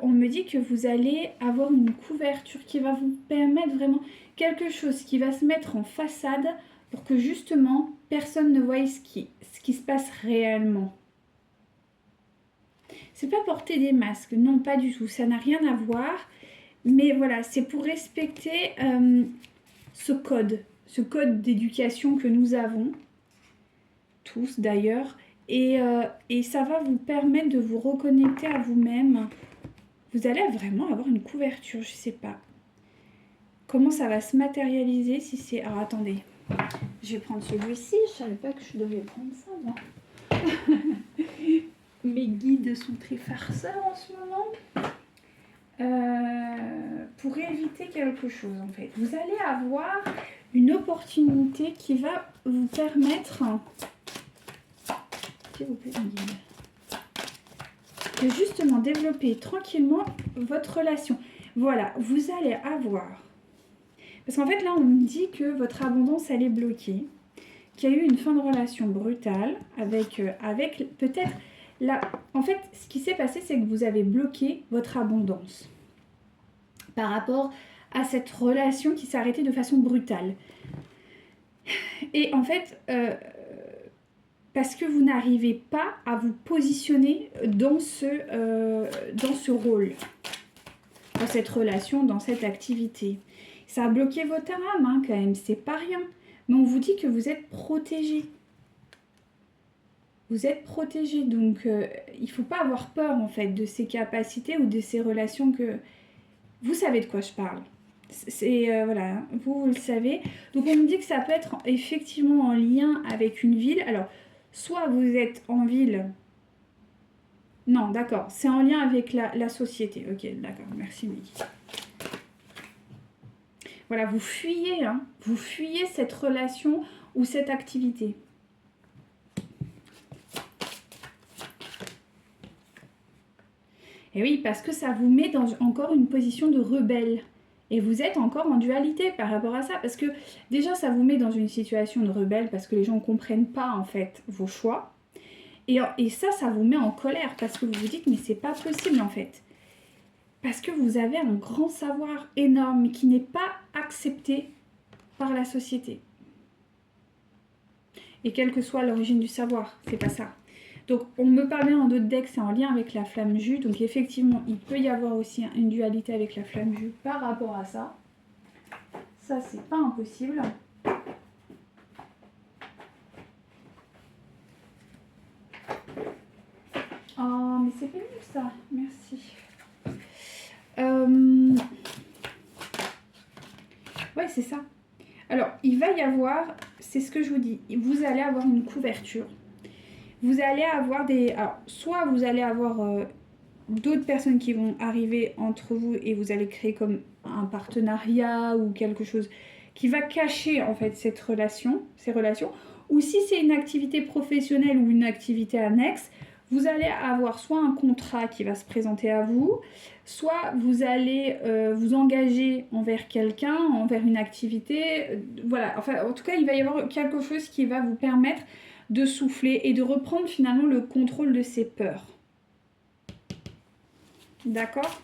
A: on me dit que vous allez avoir une couverture qui va vous permettre vraiment quelque chose qui va se mettre en façade pour que justement, personne ne voie ce qui se passe réellement. C'est pas porter des masques, non, pas du tout, ça n'a rien à voir. Mais voilà, c'est pour respecter ce code d'éducation que nous avons, tous d'ailleurs. Et ça va vous permettre de vous reconnecter à vous-même. Vous allez vraiment avoir une couverture, je sais pas. Comment ça va se matérialiser si c'est... Alors attendez, je vais prendre celui-ci, je savais pas que je devais prendre ça moi. Mes guides sont très farceurs en ce moment. Pour éviter quelque chose en fait. Vous allez avoir une opportunité qui va vous permettre, s'il vous plaît, de justement développer tranquillement votre relation. Voilà, vous allez avoir... Parce qu'en fait là on me dit que votre abondance elle est bloquée, qu'il y a eu une fin de relation brutale avec peut-être... Là, en fait, ce qui s'est passé, c'est que vous avez bloqué votre abondance par rapport à cette relation qui s'est arrêtée de façon brutale. Et en fait, parce que vous n'arrivez pas à vous positionner dans ce rôle, dans cette relation, dans cette activité. Ça a bloqué votre âme, hein, quand même, c'est pas rien. Mais on vous dit que vous êtes protégé. Vous êtes protégé, donc il ne faut pas avoir peur en fait de ces capacités ou de ces relations que... Vous savez de quoi je parle. C'est voilà, vous le savez. Donc on me dit que ça peut être effectivement en lien avec une ville. Alors, soit vous êtes en ville... Non, d'accord, c'est en lien avec la société. Ok, d'accord, merci Mehdi. Voilà, vous fuyez, hein, vous fuyez cette relation ou cette activité. Et oui, parce que ça vous met dans encore une position de rebelle. Et vous êtes encore en dualité par rapport à ça. Parce que déjà, ça vous met dans une situation de rebelle parce que les gens ne comprennent pas en fait vos choix. Et ça vous met en colère parce que vous vous dites mais c'est pas possible en fait. Parce que vous avez un grand savoir énorme qui n'est pas accepté par la société. Et quelle que soit l'origine du savoir, c'est pas ça. Donc, on me parlait en d'autres decks, c'est en lien avec la flamme Jus. Donc, effectivement, il peut y avoir aussi une dualité avec la flamme Jus par rapport à ça. Ça, c'est pas impossible. Oh, mais c'est pénible ça. Merci. Ouais, c'est ça. Alors, il va y avoir, c'est ce que je vous dis, vous allez avoir une couverture. Vous allez avoir des... Alors, soit vous allez avoir d'autres personnes qui vont arriver entre vous et vous allez créer comme un partenariat ou quelque chose qui va cacher en fait cette relation, ces relations. Ou si c'est une activité professionnelle ou une activité annexe, vous allez avoir soit un contrat qui va se présenter à vous, soit vous allez vous engager envers quelqu'un, envers une activité. Voilà, enfin en tout cas il va y avoir quelque chose qui va vous permettre de souffler et de reprendre finalement le contrôle de ses peurs. D'accord ?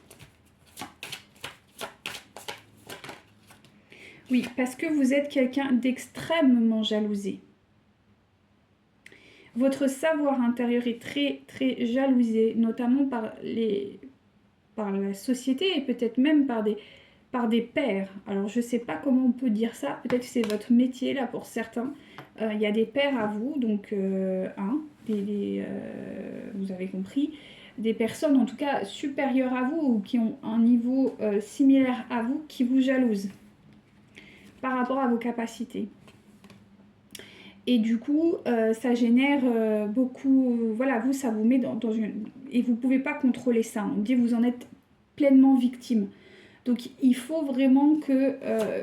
A: Oui, parce que vous êtes quelqu'un d'extrêmement jalousé. Votre savoir intérieur est très, très jalousé, notamment par la société et peut-être même par des par des pairs. Alors je sais pas comment on peut dire ça, peut-être que c'est votre métier là pour certains. Il y a des pairs à vous, donc vous avez compris, des personnes en tout cas supérieures à vous ou qui ont un niveau similaire à vous qui vous jalousent par rapport à vos capacités. Et du coup, ça génère beaucoup... Voilà, vous, ça vous met dans une... Et vous ne pouvez pas contrôler ça. On dit que vous en êtes pleinement victime. Donc, il faut vraiment qu'il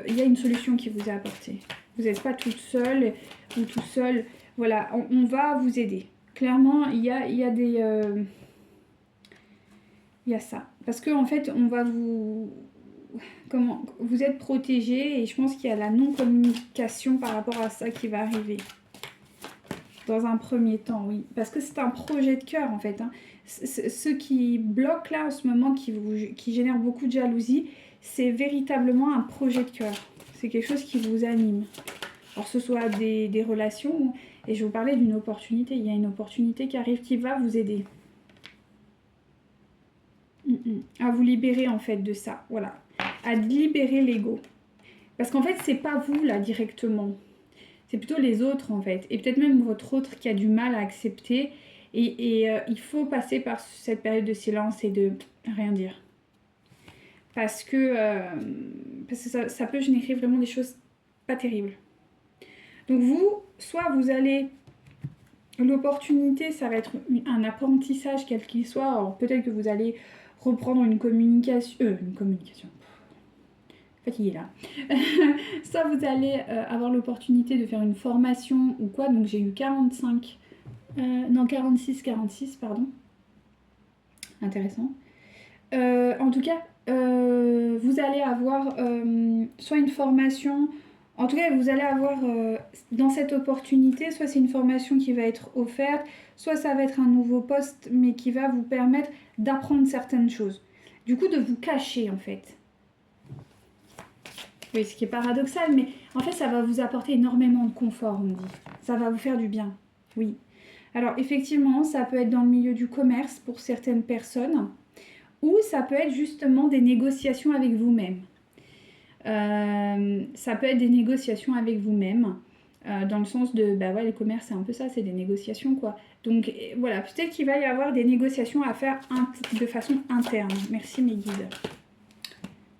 A: y ait une solution qui vous est apportée. Vous n'êtes pas toute seule ou tout seul. Voilà, on va vous aider. Clairement, il y a des... il y a ça. Parce qu'en fait, on va vous... Comment vous êtes protégé et je pense qu'il y a la non-communication par rapport à ça qui va arriver. Dans un premier temps, oui. Parce que c'est un projet de cœur, en fait. Hein. Ce qui bloque là en ce moment, qui génère beaucoup de jalousie, c'est véritablement un projet de cœur. C'est quelque chose qui vous anime. Alors, ce soit des relations, et je vais vous parlais d'une opportunité. Il y a une opportunité qui arrive qui va vous aider. À vous libérer, en fait, de ça. Voilà. À libérer l'ego. Parce qu'en fait, c'est pas vous, là, directement. C'est plutôt les autres, en fait. Et peut-être même votre autre qui a du mal à accepter. Et il faut passer par cette période de silence et de rien dire. Parce que ça peut générer vraiment des choses pas terribles. Donc vous, soit vous allez... L'opportunité, ça va être un apprentissage quel qu'il soit. Alors peut-être que vous allez reprendre une communication... Fatiguée là. Soit vous allez avoir l'opportunité de faire une formation ou quoi. Donc j'ai eu 46, pardon. Intéressant. En tout cas, vous allez avoir soit une formation... En tout cas, vous allez avoir dans cette opportunité, soit c'est une formation qui va être offerte, soit ça va être un nouveau poste, mais qui va vous permettre d'apprendre certaines choses. Du coup, de vous cacher en fait. Oui, ce qui est paradoxal, mais en fait, ça va vous apporter énormément de confort, on dit. Ça va vous faire du bien, oui. Alors, effectivement, ça peut être dans le milieu du commerce pour certaines personnes, ou ça peut être justement des négociations avec vous-même. Ça peut être des négociations avec vous-même, dans le sens de, bah ouais, le commerce, c'est un peu ça, c'est des négociations, quoi. Donc, voilà, peut-être qu'il va y avoir des négociations à faire de façon interne. Merci, mes guides.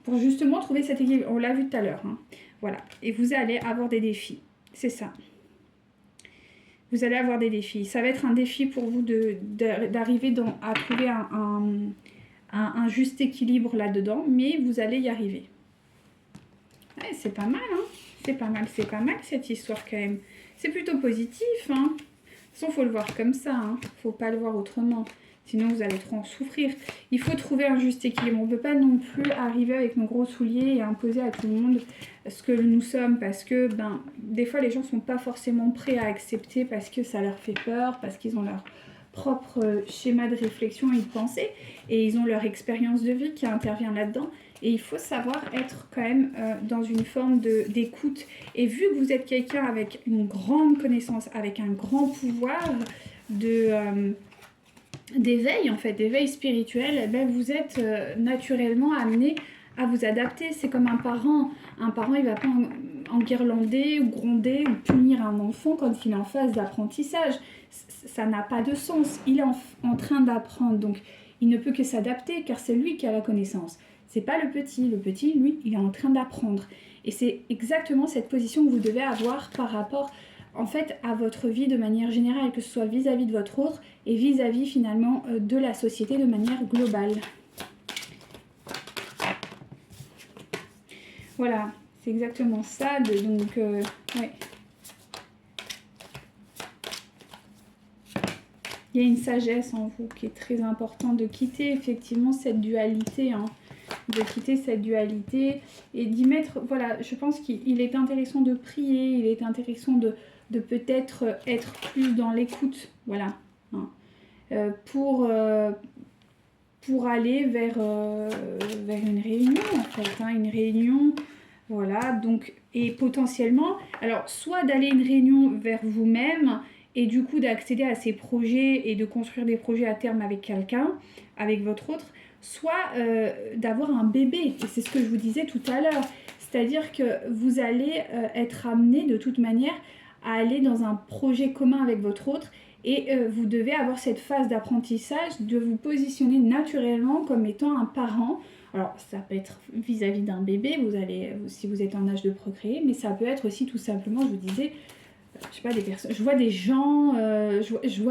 A: Pour justement trouver cet équilibre. On l'a vu tout à l'heure. Hein. Voilà. Et vous allez avoir des défis. C'est ça. Vous allez avoir des défis. Ça va être un défi pour vous d'arriver à trouver un juste équilibre là-dedans. Mais vous allez y arriver. Ouais, c'est pas mal. Hein. C'est pas mal cette histoire quand même. C'est plutôt positif. Hein. De toute façon, il faut le voir comme ça. Hein. Faut pas le voir autrement. Sinon, vous allez trop en souffrir. Il faut trouver un juste équilibre. On ne peut pas non plus arriver avec nos gros souliers et imposer à tout le monde ce que nous sommes. Parce que, des fois, les gens ne sont pas forcément prêts à accepter parce que ça leur fait peur, parce qu'ils ont leur propre schéma de réflexion et de pensée. Et ils ont leur expérience de vie qui intervient là-dedans. Et il faut savoir être quand même dans une forme d'écoute. Et vu que vous êtes quelqu'un avec une grande connaissance, avec un grand pouvoir d'éveil en fait, d'éveil spirituel, vous êtes naturellement amené à vous adapter. C'est comme un parent. Un parent, il va pas enguirlander ou gronder ou punir un enfant quand il est en phase d'apprentissage. Ça n'a pas de sens. Il est en train d'apprendre, donc il ne peut que s'adapter car c'est lui qui a la connaissance. C'est pas le petit. Le petit, lui, il est en train d'apprendre. Et c'est exactement cette position que vous devez avoir par rapport en fait à votre vie de manière générale, que ce soit vis-à-vis de votre autre et vis-à-vis finalement de la société de manière globale. Voilà, c'est exactement ça. Ouais. Il y a une sagesse en vous qui est très importante de quitter effectivement cette dualité, hein, de quitter cette dualité et d'y mettre, voilà, je pense qu'il est intéressant de prier, il est intéressant de peut-être être plus dans l'écoute, voilà, hein, pour aller vers une réunion, en fait, hein, une réunion, voilà, donc, et potentiellement, alors, soit d'aller une réunion vers vous-même, et du coup d'accéder à ces projets et de construire des projets à terme avec quelqu'un, avec votre autre, soit d'avoir un bébé. Et c'est ce que je vous disais tout à l'heure. C'est-à-dire que vous allez être amené de toute manière à aller dans un projet commun avec votre autre et vous devez avoir cette phase d'apprentissage de vous positionner naturellement comme étant un parent. Alors ça peut être vis-à-vis d'un bébé, si vous êtes en âge de procréer, mais ça peut être aussi tout simplement, je vous disais, je sais pas, des personnes, je vois des gens, je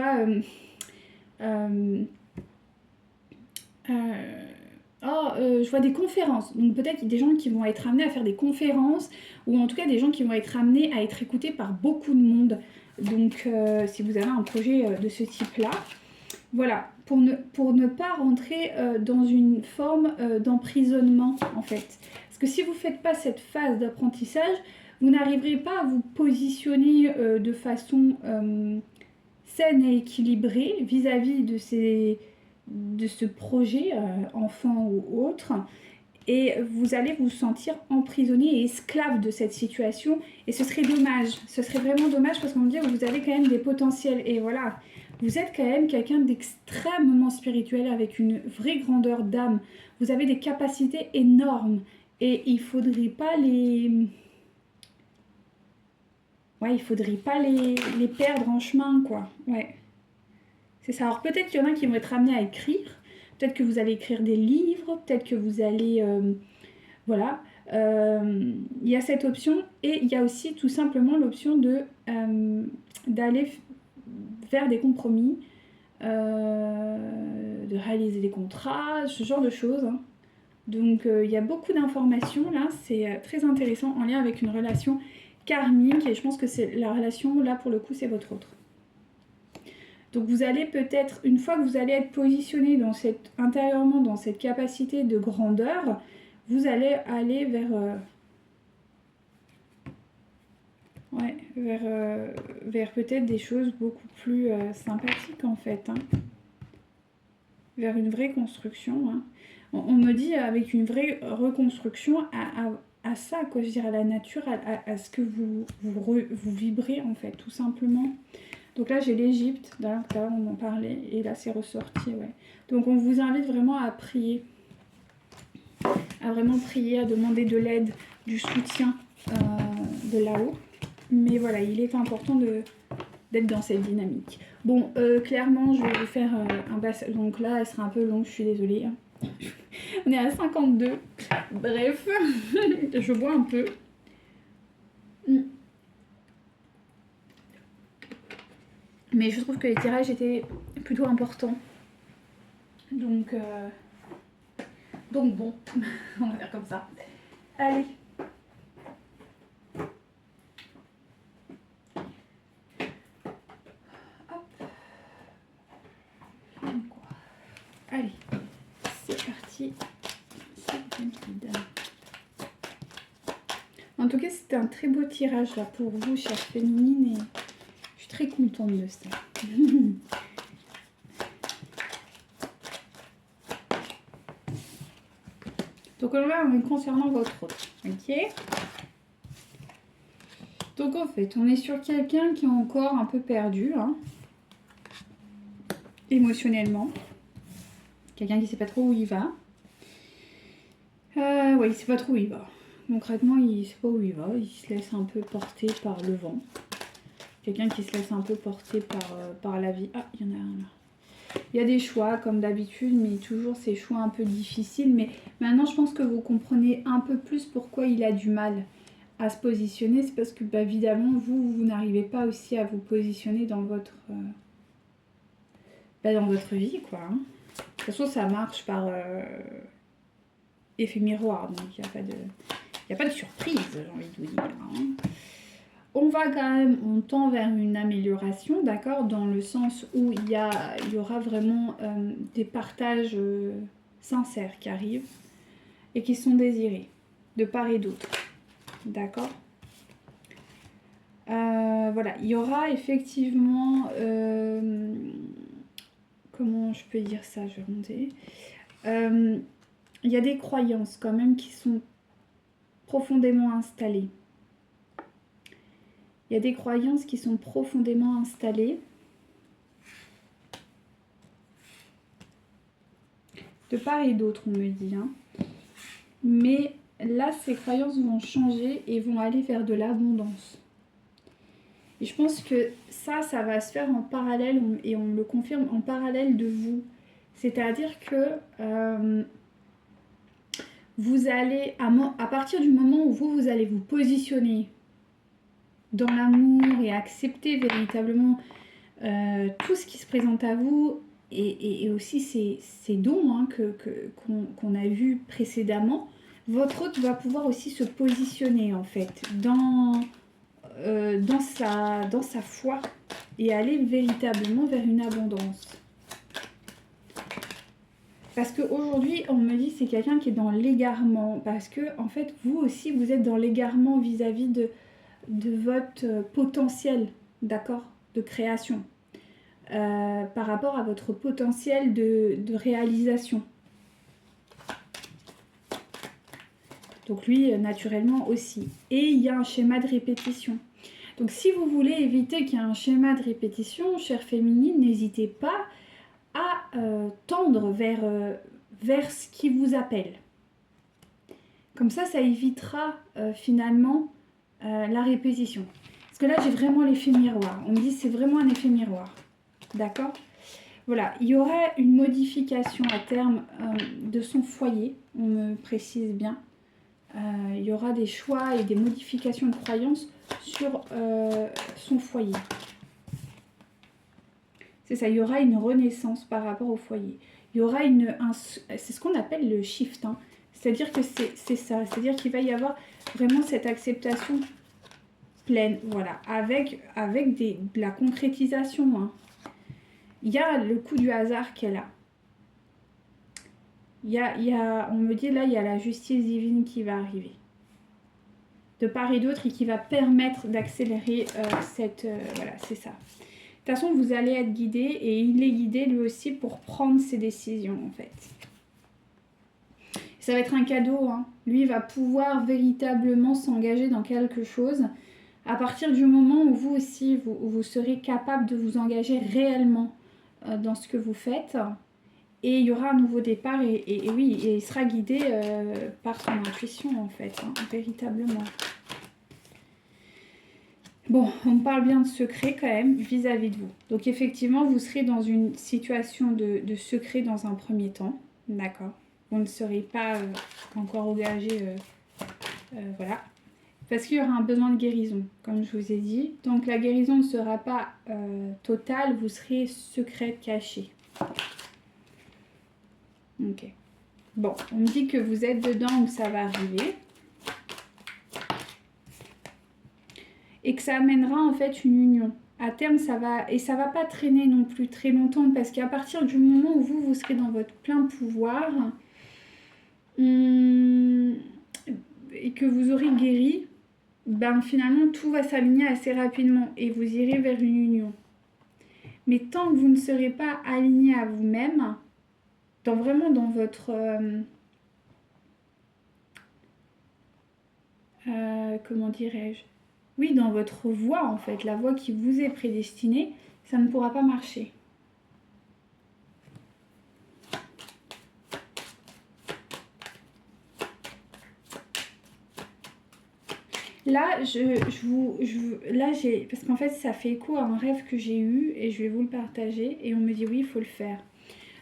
A: vois des conférences. Donc peut-être des gens qui vont être amenés à faire des conférences ou en tout cas des gens qui vont être amenés à être écoutés par beaucoup de monde. Donc si vous avez un projet de ce type-là, voilà, pour ne pas rentrer dans une forme d'emprisonnement en fait. Parce que si vous ne faites pas cette phase d'apprentissage, vous n'arriverez pas à vous positionner de façon saine et équilibrée vis-à-vis de ce projet, enfant ou autre. Et vous allez vous sentir emprisonné et esclave de cette situation. Et ce serait dommage. Ce serait vraiment dommage parce qu'on me dit que vous avez quand même des potentiels. Et voilà, vous êtes quand même quelqu'un d'extrêmement spirituel avec une vraie grandeur d'âme. Vous avez des capacités énormes. Et il faudrait pas les... Ouais, il faudrait pas les perdre en chemin, quoi. Ouais. C'est ça. Alors peut-être qu'il y en a qui vont être amenés à écrire. Peut-être que vous allez écrire des livres. Peut-être que vous allez... voilà. Il y a cette option. Et il y a aussi tout simplement l'option d'aller faire des compromis, de réaliser des contrats, ce genre de choses. Hein. Donc il y a beaucoup d'informations là. C'est très intéressant en lien avec une relation karmique. Et je pense que c'est la relation, là pour le coup, c'est votre autre. Donc vous allez peut-être, une fois que vous allez être positionné intérieurement dans cette capacité de grandeur, vous allez aller vers peut-être des choses beaucoup plus sympathiques en fait. Hein. Vers une vraie construction. Hein. On me dit avec une vraie reconstruction à ça, quoi, je veux dire, à la nature, à ce que vous vibrez en fait, tout simplement. Donc là, j'ai l'Égypte, d'ailleurs, tout à l'heure, on en parlait, et là, c'est ressorti, ouais. Donc, on vous invite vraiment à prier, à vraiment prier, à demander de l'aide, du soutien de là-haut. Mais voilà, il est important d'être dans cette dynamique. Bon, clairement, je vais vous faire un bassin. Donc là, elle sera un peu longue, je suis désolée. Hein. On est à 52. Bref, je bois un peu. Mais je trouve que les tirages étaient plutôt importants. Donc bon, on va faire comme ça. Allez. Hop. Allez, c'est parti. C'est liquide. En tout cas, c'était un très beau tirage là pour vous, chère féminine, et je suis très contente de ça. Donc là, concernant votre autre, ok. Donc en fait, on est sur quelqu'un qui est encore un peu perdu, hein, émotionnellement. Quelqu'un qui sait pas trop où il va. Ouais, il sait pas trop où il va. Concrètement, il sait pas où il va. Il se laisse un peu porter par le vent. Quelqu'un qui se laisse un peu porter par la vie. Ah, il y en a un là. Il y a des choix comme d'habitude, mais toujours ces choix un peu difficiles. Mais maintenant, je pense que vous comprenez un peu plus pourquoi il a du mal à se positionner. C'est parce que, bah, évidemment, vous n'arrivez pas aussi à vous positionner dans votre vie, quoi. Hein. De toute façon, ça marche par effet miroir, donc il n'y a pas de surprise, j'ai envie de vous dire. Hein. On va quand même, on tend vers une amélioration, d'accord, dans le sens où il y aura vraiment des partages sincères qui arrivent et qui sont désirés de part et d'autre, d'accord. Voilà, il y aura effectivement, comment je peux dire ça, je vais remonter. Il y a des croyances quand même qui sont profondément installées. Il y a des croyances qui sont profondément installées. de part et d'autre, on me dit. Hein. Mais là, ces croyances vont changer et vont aller vers de l'abondance. Et je pense que ça va se faire en parallèle, et on le confirme, en parallèle de vous. C'est-à-dire que vous allez, à partir du moment où vous allez vous positionner dans l'amour et accepter véritablement tout ce qui se présente à vous, et aussi ces dons hein, qu'on a vus précédemment, votre hôte va pouvoir aussi se positionner en fait dans sa foi et aller véritablement vers une abondance. Parce qu'aujourd'hui, on me dit c'est quelqu'un qui est dans l'égarement. Parce que, en fait, vous aussi, vous êtes dans l'égarement vis-à-vis de votre potentiel, d'accord, de création. Par rapport à votre potentiel de réalisation. Donc lui, naturellement aussi. Et il y a un schéma de répétition. Donc si vous voulez éviter qu'il y ait un schéma de répétition, chère féminine, n'hésitez pas à tendre vers ce qui vous appelle. Comme ça évitera finalement la répétition. Parce que là, j'ai vraiment l'effet miroir. On me dit c'est vraiment un effet miroir. D'accord ? Voilà, il y aura une modification à terme de son foyer, on me précise bien. Il y aura des choix et des modifications de croyances sur son foyer. C'est ça, il y aura une renaissance par rapport au foyer. Il y aura c'est ce qu'on appelle le shift. Hein. C'est-à-dire que c'est ça, c'est-à-dire qu'il va y avoir vraiment cette acceptation pleine, voilà, avec de la concrétisation. Hein. Il y a le coup du hasard qui est là. On me dit là, il y a la justice divine qui va arriver. De part et d'autre et qui va permettre d'accélérer voilà, c'est ça. De toute façon, vous allez être guidé et il est guidé lui aussi pour prendre ses décisions en fait. Ça va être un cadeau. Hein. Lui va pouvoir véritablement s'engager dans quelque chose à partir du moment où vous aussi, vous serez capable de vous engager réellement dans ce que vous faites. Et il y aura un nouveau départ et oui, et il sera guidé par son intuition en fait, hein, véritablement. Bon, on parle bien de secret quand même vis-à-vis de vous. Donc effectivement, vous serez dans une situation de secret dans un premier temps, d'accord. Vous ne serez pas encore engagé, voilà. Parce qu'il y aura un besoin de guérison, comme je vous ai dit. Donc la guérison ne sera pas totale, vous serez secrète, cachée. Ok. Bon, on me dit que vous êtes dedans où ça va arriver. Et que ça amènera en fait une union. À terme, ça va... Et ça va pas traîner non plus très longtemps. Parce qu'à partir du moment où vous serez dans votre plein pouvoir... et que vous aurez guéri... Ben finalement, tout va s'aligner assez rapidement. Et vous irez vers une union. Mais tant que vous ne serez pas aligné à vous-même... Vraiment dans votre... comment dirais-je? Oui, dans votre voie en fait, la voie qui vous est prédestinée, ça ne pourra pas marcher. Là, là j'ai, parce qu'en fait, ça fait écho à un rêve que j'ai eu et je vais vous le partager. Et on me dit oui, il faut le faire.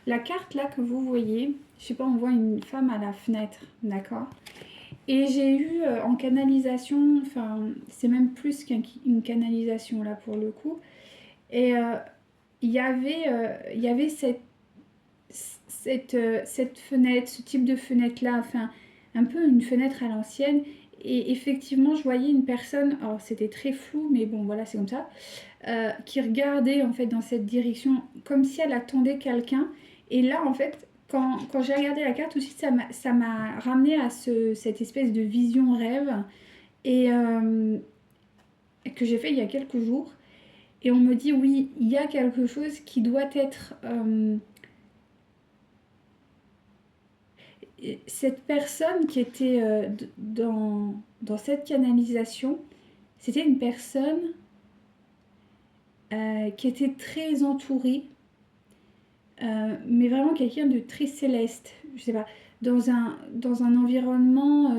A: La carte là que vous voyez, je sais pas, on voit une femme à la fenêtre, d'accord? Et j'ai eu en canalisation, enfin, c'est même plus qu'une canalisation là pour le coup. Et il y avait cette fenêtre, ce type de fenêtre là, enfin, un peu une fenêtre à l'ancienne. Et effectivement, je voyais une personne, alors c'était très flou, mais bon, voilà, c'est comme ça, qui regardait en fait dans cette direction, comme si elle attendait quelqu'un. Et là, en fait, quand j'ai regardé la carte aussi, ça m'a ramené à cette espèce de vision rêve et que j'ai fait il y a quelques jours. Et on me dit, oui, il y a quelque chose qui doit être... cette personne qui était dans cette canalisation, c'était une personne qui était très entourée mais vraiment quelqu'un de très céleste, je sais pas, dans un environnement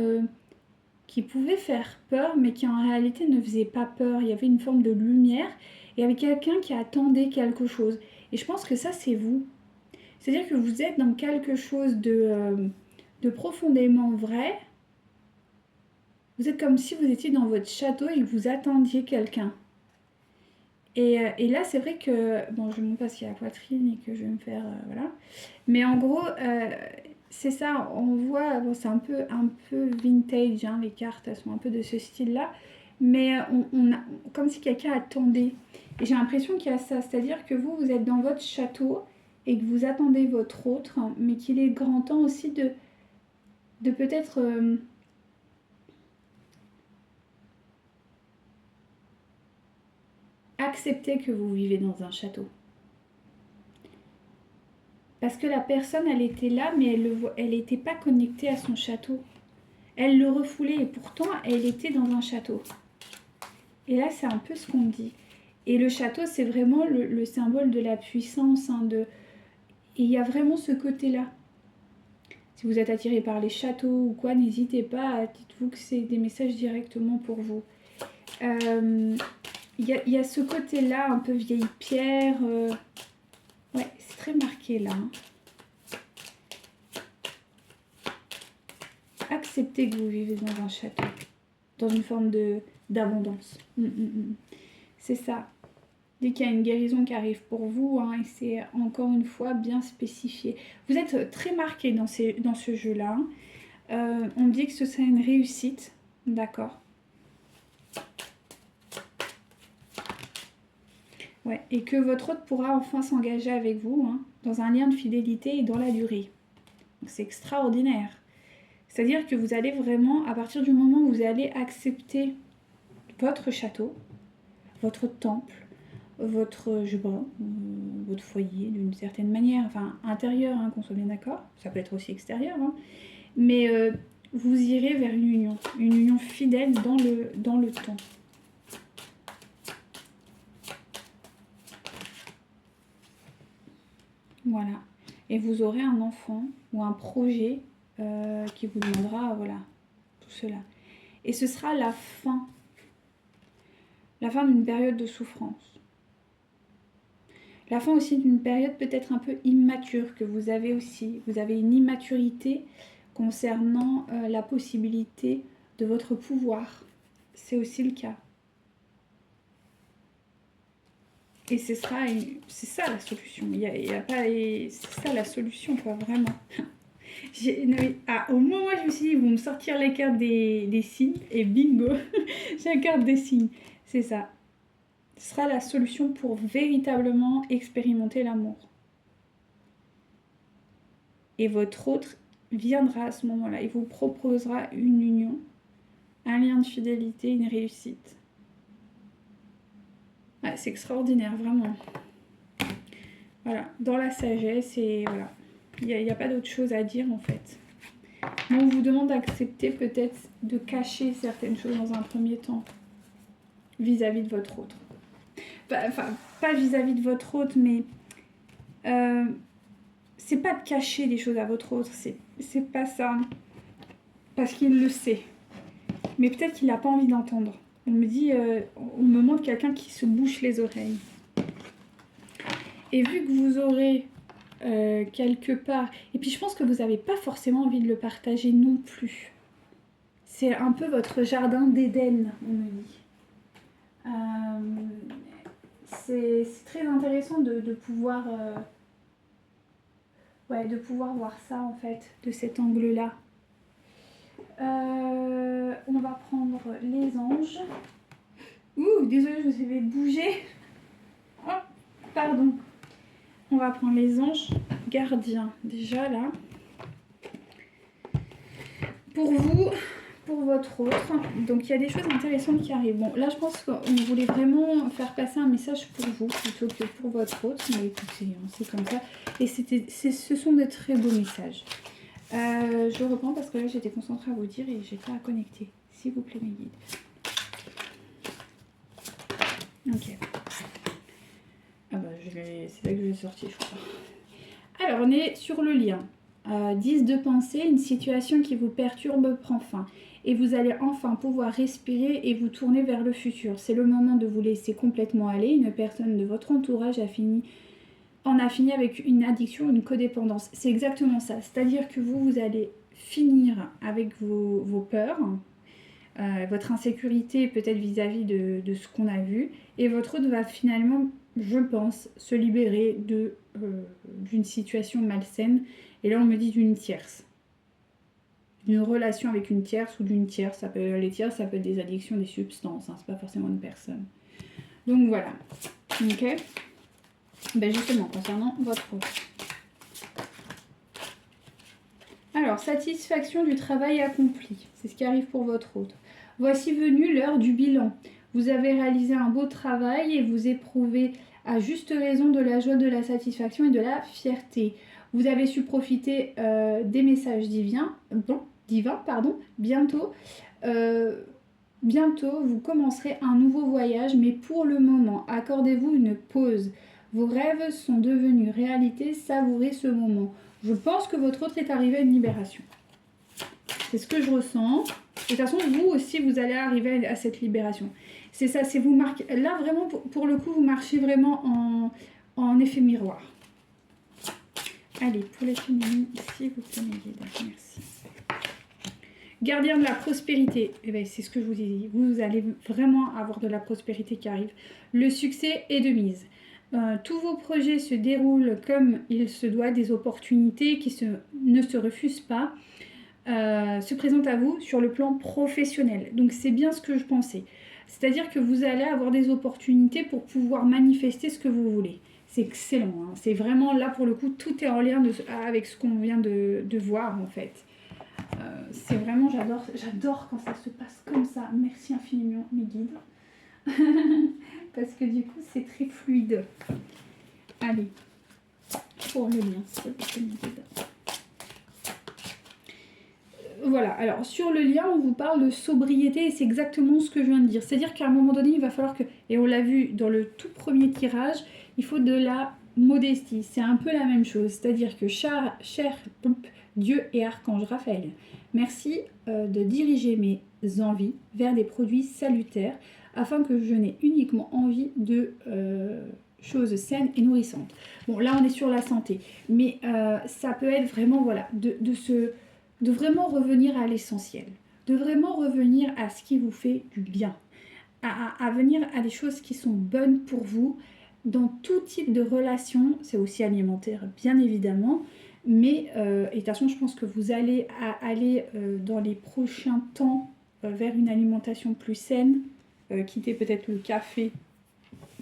A: qui pouvait faire peur, mais qui en réalité ne faisait pas peur. Il y avait une forme de lumière, et il y avait quelqu'un qui attendait quelque chose. Et je pense que ça, c'est vous. C'est-à-dire que vous êtes dans quelque chose de profondément vrai. Vous êtes comme si vous étiez dans votre château et que vous attendiez quelqu'un. Et là, c'est vrai que... Bon, je monte pas qu'il y a la poitrine et que je vais me faire... voilà. Mais en gros, c'est ça, on voit... Bon, c'est un peu vintage, hein, les cartes, elles sont un peu de ce style-là. Mais on a... Comme si quelqu'un attendait. Et j'ai l'impression qu'il y a ça. C'est-à-dire que vous êtes dans votre château et que vous attendez votre autre, mais qu'il est grand temps aussi de peut-être... accepter que vous vivez dans un château. Parce que la personne, elle était là, mais elle n'était pas connectée à son château. Elle le refoulait et pourtant, elle était dans un château. Et là, c'est un peu ce qu'on dit. Et le château, c'est vraiment le symbole de la puissance. Hein, Et il y a vraiment ce côté-là. Si vous êtes attiré par les châteaux ou quoi, n'hésitez pas, dites-vous que c'est des messages directement pour vous. Il y a ce côté-là, un peu vieille pierre. Ouais, c'est très marqué là. Hein. Acceptez que vous vivez dans un château, dans une forme d'abondance. C'est ça. Dès qu'il y a une guérison qui arrive pour vous, hein, et c'est encore une fois bien spécifié. Vous êtes très marqué dans ce jeu-là. Hein. On dit que ce serait une réussite, d'accord. Ouais, et que votre hôte pourra enfin s'engager avec vous, hein, dans un lien de fidélité et dans la durée. C'est extraordinaire. C'est-à-dire que vous allez vraiment, à partir du moment où vous allez accepter votre château, votre temple, votre, je sais pas, votre foyer d'une certaine manière, enfin intérieur, hein, qu'on soit bien d'accord, ça peut être aussi extérieur, hein, mais vous irez vers une union fidèle dans le temps. Voilà. Et vous aurez un enfant ou un projet qui vous demandera, voilà, tout cela. Et ce sera la fin d'une période de souffrance. La fin aussi d'une période peut-être un peu immature que vous avez aussi. Vous avez une immaturité concernant la possibilité de votre pouvoir. C'est aussi le cas. Et c'est ça la solution. C'est ça la solution, quoi, vraiment. Au moment où je me suis dit, ils vont me sortir les cartes des signes, et bingo, j'ai la carte des signes. C'est ça. Ce sera la solution pour véritablement expérimenter l'amour. Et votre autre viendra à ce moment-là. Il vous proposera une union, un lien de fidélité, une réussite. Ouais, c'est extraordinaire, vraiment. Voilà, dans la sagesse, et voilà. Il n'y a pas d'autre chose à dire en fait. Mais on vous demande d'accepter peut-être de cacher certaines choses dans un premier temps vis-à-vis de votre autre. Enfin, pas vis-à-vis de votre autre, mais c'est pas de cacher des choses à votre autre, c'est pas ça. Parce qu'il le sait. Mais peut-être qu'il n'a pas envie d'entendre. On me montre quelqu'un qui se bouche les oreilles. Et vu que vous aurez quelque part... Et puis je pense que vous n'avez pas forcément envie de le partager non plus. C'est un peu votre jardin d'Éden, on me dit. C'est très intéressant de pouvoir... de pouvoir voir ça en fait, de cet angle-là. On va prendre les anges. Ouh, désolée, je me suis fait bouger. Oh, pardon. On va prendre les anges gardiens, déjà là. Pour vous, pour votre autre. Donc il y a des choses intéressantes qui arrivent. Bon, là je pense qu'on voulait vraiment faire passer un message pour vous plutôt que pour votre autre. Mais écoutez, c'est comme ça. Et ce sont de très beaux messages. Je reprends parce que là j'étais concentrée à vous dire et j'ai pas à connecter. S'il vous plaît mes guides. Ok. Ah bah c'est là que je vais sortir je crois. alors on est sur le lien. 10 de pensée, une situation qui vous perturbe prend fin. Et vous allez enfin pouvoir respirer et vous tourner vers le futur. C'est le moment de vous laisser complètement aller. Une personne de votre entourage en a fini avec une addiction, une codépendance. C'est exactement ça. C'est-à-dire que vous allez finir avec vos peurs, votre insécurité peut-être vis-à-vis de ce qu'on a vu. Et votre autre va finalement, je pense, se libérer d'une situation malsaine. Et là, on me dit d'une tierce. D'une relation avec une tierce ou d'une tierce. Les tierces, ça peut être des addictions, des substances. Hein, c'est pas forcément une personne. Donc voilà. Ok. Ben justement, concernant votre autre. Alors, satisfaction du travail accompli. C'est ce qui arrive pour votre autre. Voici venue l'heure du bilan. Vous avez réalisé un beau travail et vous éprouvez à juste raison de la joie, de la satisfaction et de la fierté. Vous avez su profiter des messages divins. Bientôt, vous commencerez un nouveau voyage, mais pour le moment, accordez-vous une pause. Vos rêves sont devenus réalité, savourez ce moment. Je pense que votre autre est arrivé à une libération. C'est ce que je ressens. De toute façon, vous aussi, vous allez arriver à cette libération. C'est ça, c'est vous marquez. Là, vraiment, pour le coup, vous marchez vraiment en effet miroir. Allez, pour les féminines, s'il vous plaît, mes guides. Merci. Gardien de la prospérité. Eh bien, c'est ce que je vous ai dit. Vous allez vraiment avoir de la prospérité qui arrive. Le succès est de mise. Tous vos projets se déroulent comme il se doit, des opportunités qui ne se refusent pas. Se présente à vous sur le plan professionnel. Donc c'est bien ce que je pensais. C'est-à-dire que vous allez avoir des opportunités pour pouvoir manifester ce que vous voulez. C'est excellent. Hein. C'est vraiment là pour le coup, tout est en lien avec ce qu'on vient de voir en fait. C'est vraiment, j'adore quand ça se passe comme ça. Merci infiniment mes guides. Parce que du coup c'est très fluide. Allez, pour le lien, s'il vous plaît, mes guides. Voilà, alors sur le lien, on vous parle de sobriété et c'est exactement ce que je viens de dire. C'est-à-dire qu'à un moment donné, il va falloir que, et on l'a vu dans le tout premier tirage, il faut de la modestie. C'est un peu la même chose. C'est-à-dire que cher Dieu et Archange Raphaël, merci de diriger mes envies vers des produits salutaires afin que je n'ai uniquement envie de choses saines et nourrissantes. Bon, là, on est sur la santé. Mais ça peut être vraiment, voilà, de vraiment revenir à l'essentiel, de vraiment revenir à ce qui vous fait du bien, à venir à des choses qui sont bonnes pour vous, dans tout type de relation, c'est aussi alimentaire bien évidemment, mais et de toute façon je pense que vous allez aller dans les prochains temps vers une alimentation plus saine, quitter peut-être le café,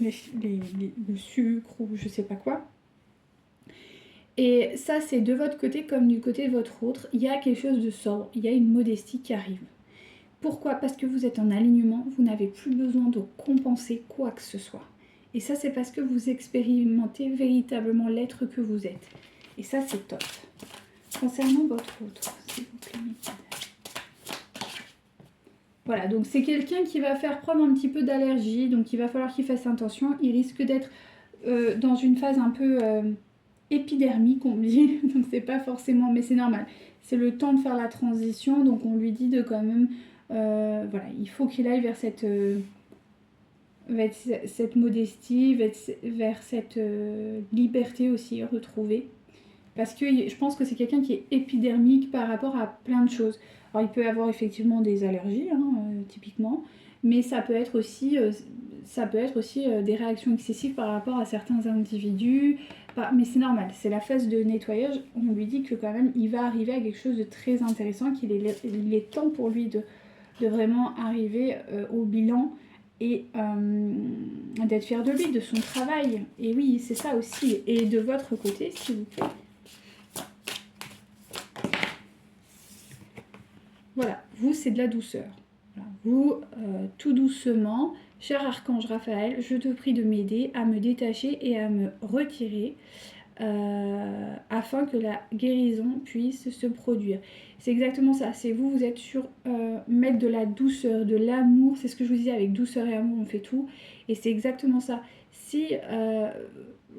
A: le sucre ou je sais pas quoi. Et ça, c'est de votre côté comme du côté de votre autre. Il y a quelque chose de sobre, il y a une modestie qui arrive. Pourquoi? Parce que vous êtes en alignement, vous n'avez plus besoin de compenser quoi que ce soit. Et ça, c'est parce que vous expérimentez véritablement l'être que vous êtes. Et ça, c'est top. Concernant votre autre, s'il vous plaît, mes guides. Voilà, donc c'est quelqu'un qui va faire preuve un petit peu d'allergie, donc il va falloir qu'il fasse attention. Il risque d'être dans une phase un peu... épidermique on dit, donc c'est pas forcément, mais c'est normal, c'est le temps de faire la transition, donc on lui dit de quand même, voilà, il faut qu'il aille vers cette modestie, vers cette liberté aussi retrouvée, parce que je pense que c'est quelqu'un qui est épidermique par rapport à plein de choses. Alors il peut avoir effectivement des allergies, hein, typiquement, mais ça peut être aussi des réactions excessives par rapport à certains individus. Mais c'est normal, c'est la phase de nettoyage. On lui dit que quand même il va arriver à quelque chose de très intéressant, qu'il est temps pour lui de vraiment arriver au bilan et d'être fier de lui, de son travail. Et oui, c'est ça aussi. Et de votre côté, s'il vous plaît. Voilà, vous c'est de la douceur. Voilà. Vous, tout doucement, cher Archange Raphaël, je te prie de m'aider à me détacher et à me retirer afin que la guérison puisse se produire. C'est exactement ça, c'est vous, vous êtes sur mettre de la douceur, de l'amour, c'est ce que je vous disais, avec douceur et amour on fait tout, et c'est exactement ça. Si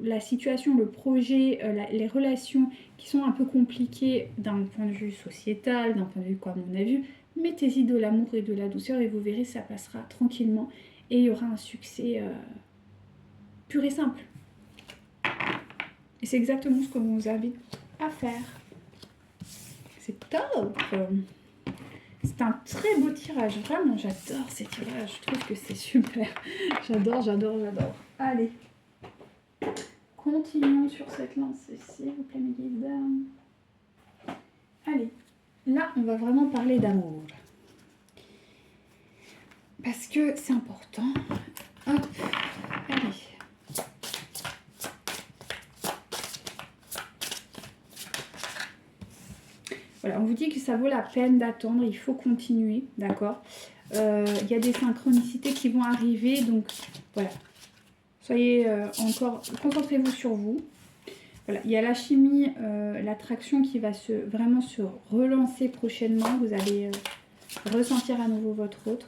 A: la situation, le projet, les relations qui sont un peu compliquées d'un point de vue sociétal, d'un point de vue comme on a vu, mettez-y de l'amour et de la douceur et vous verrez, ça passera tranquillement et il y aura un succès pur et simple. Et c'est exactement ce qu'on vous invite à faire. C'est top! C'est un très beau tirage, vraiment j'adore ces tirages, je trouve que c'est super. J'adore, j'adore, j'adore. Allez, continuons sur cette lancée, s'il vous plaît mes guides. Allez, là on va vraiment parler d'amour. Parce que c'est important. Hop, allez. Voilà, on vous dit que ça vaut la peine d'attendre, il faut continuer, d'accord. Il y a des synchronicités qui vont arriver, donc voilà. Soyez encore, concentrez-vous sur vous. Voilà, il y a la chimie, l'attraction qui va vraiment se relancer prochainement. Vous allez ressentir à nouveau votre autre.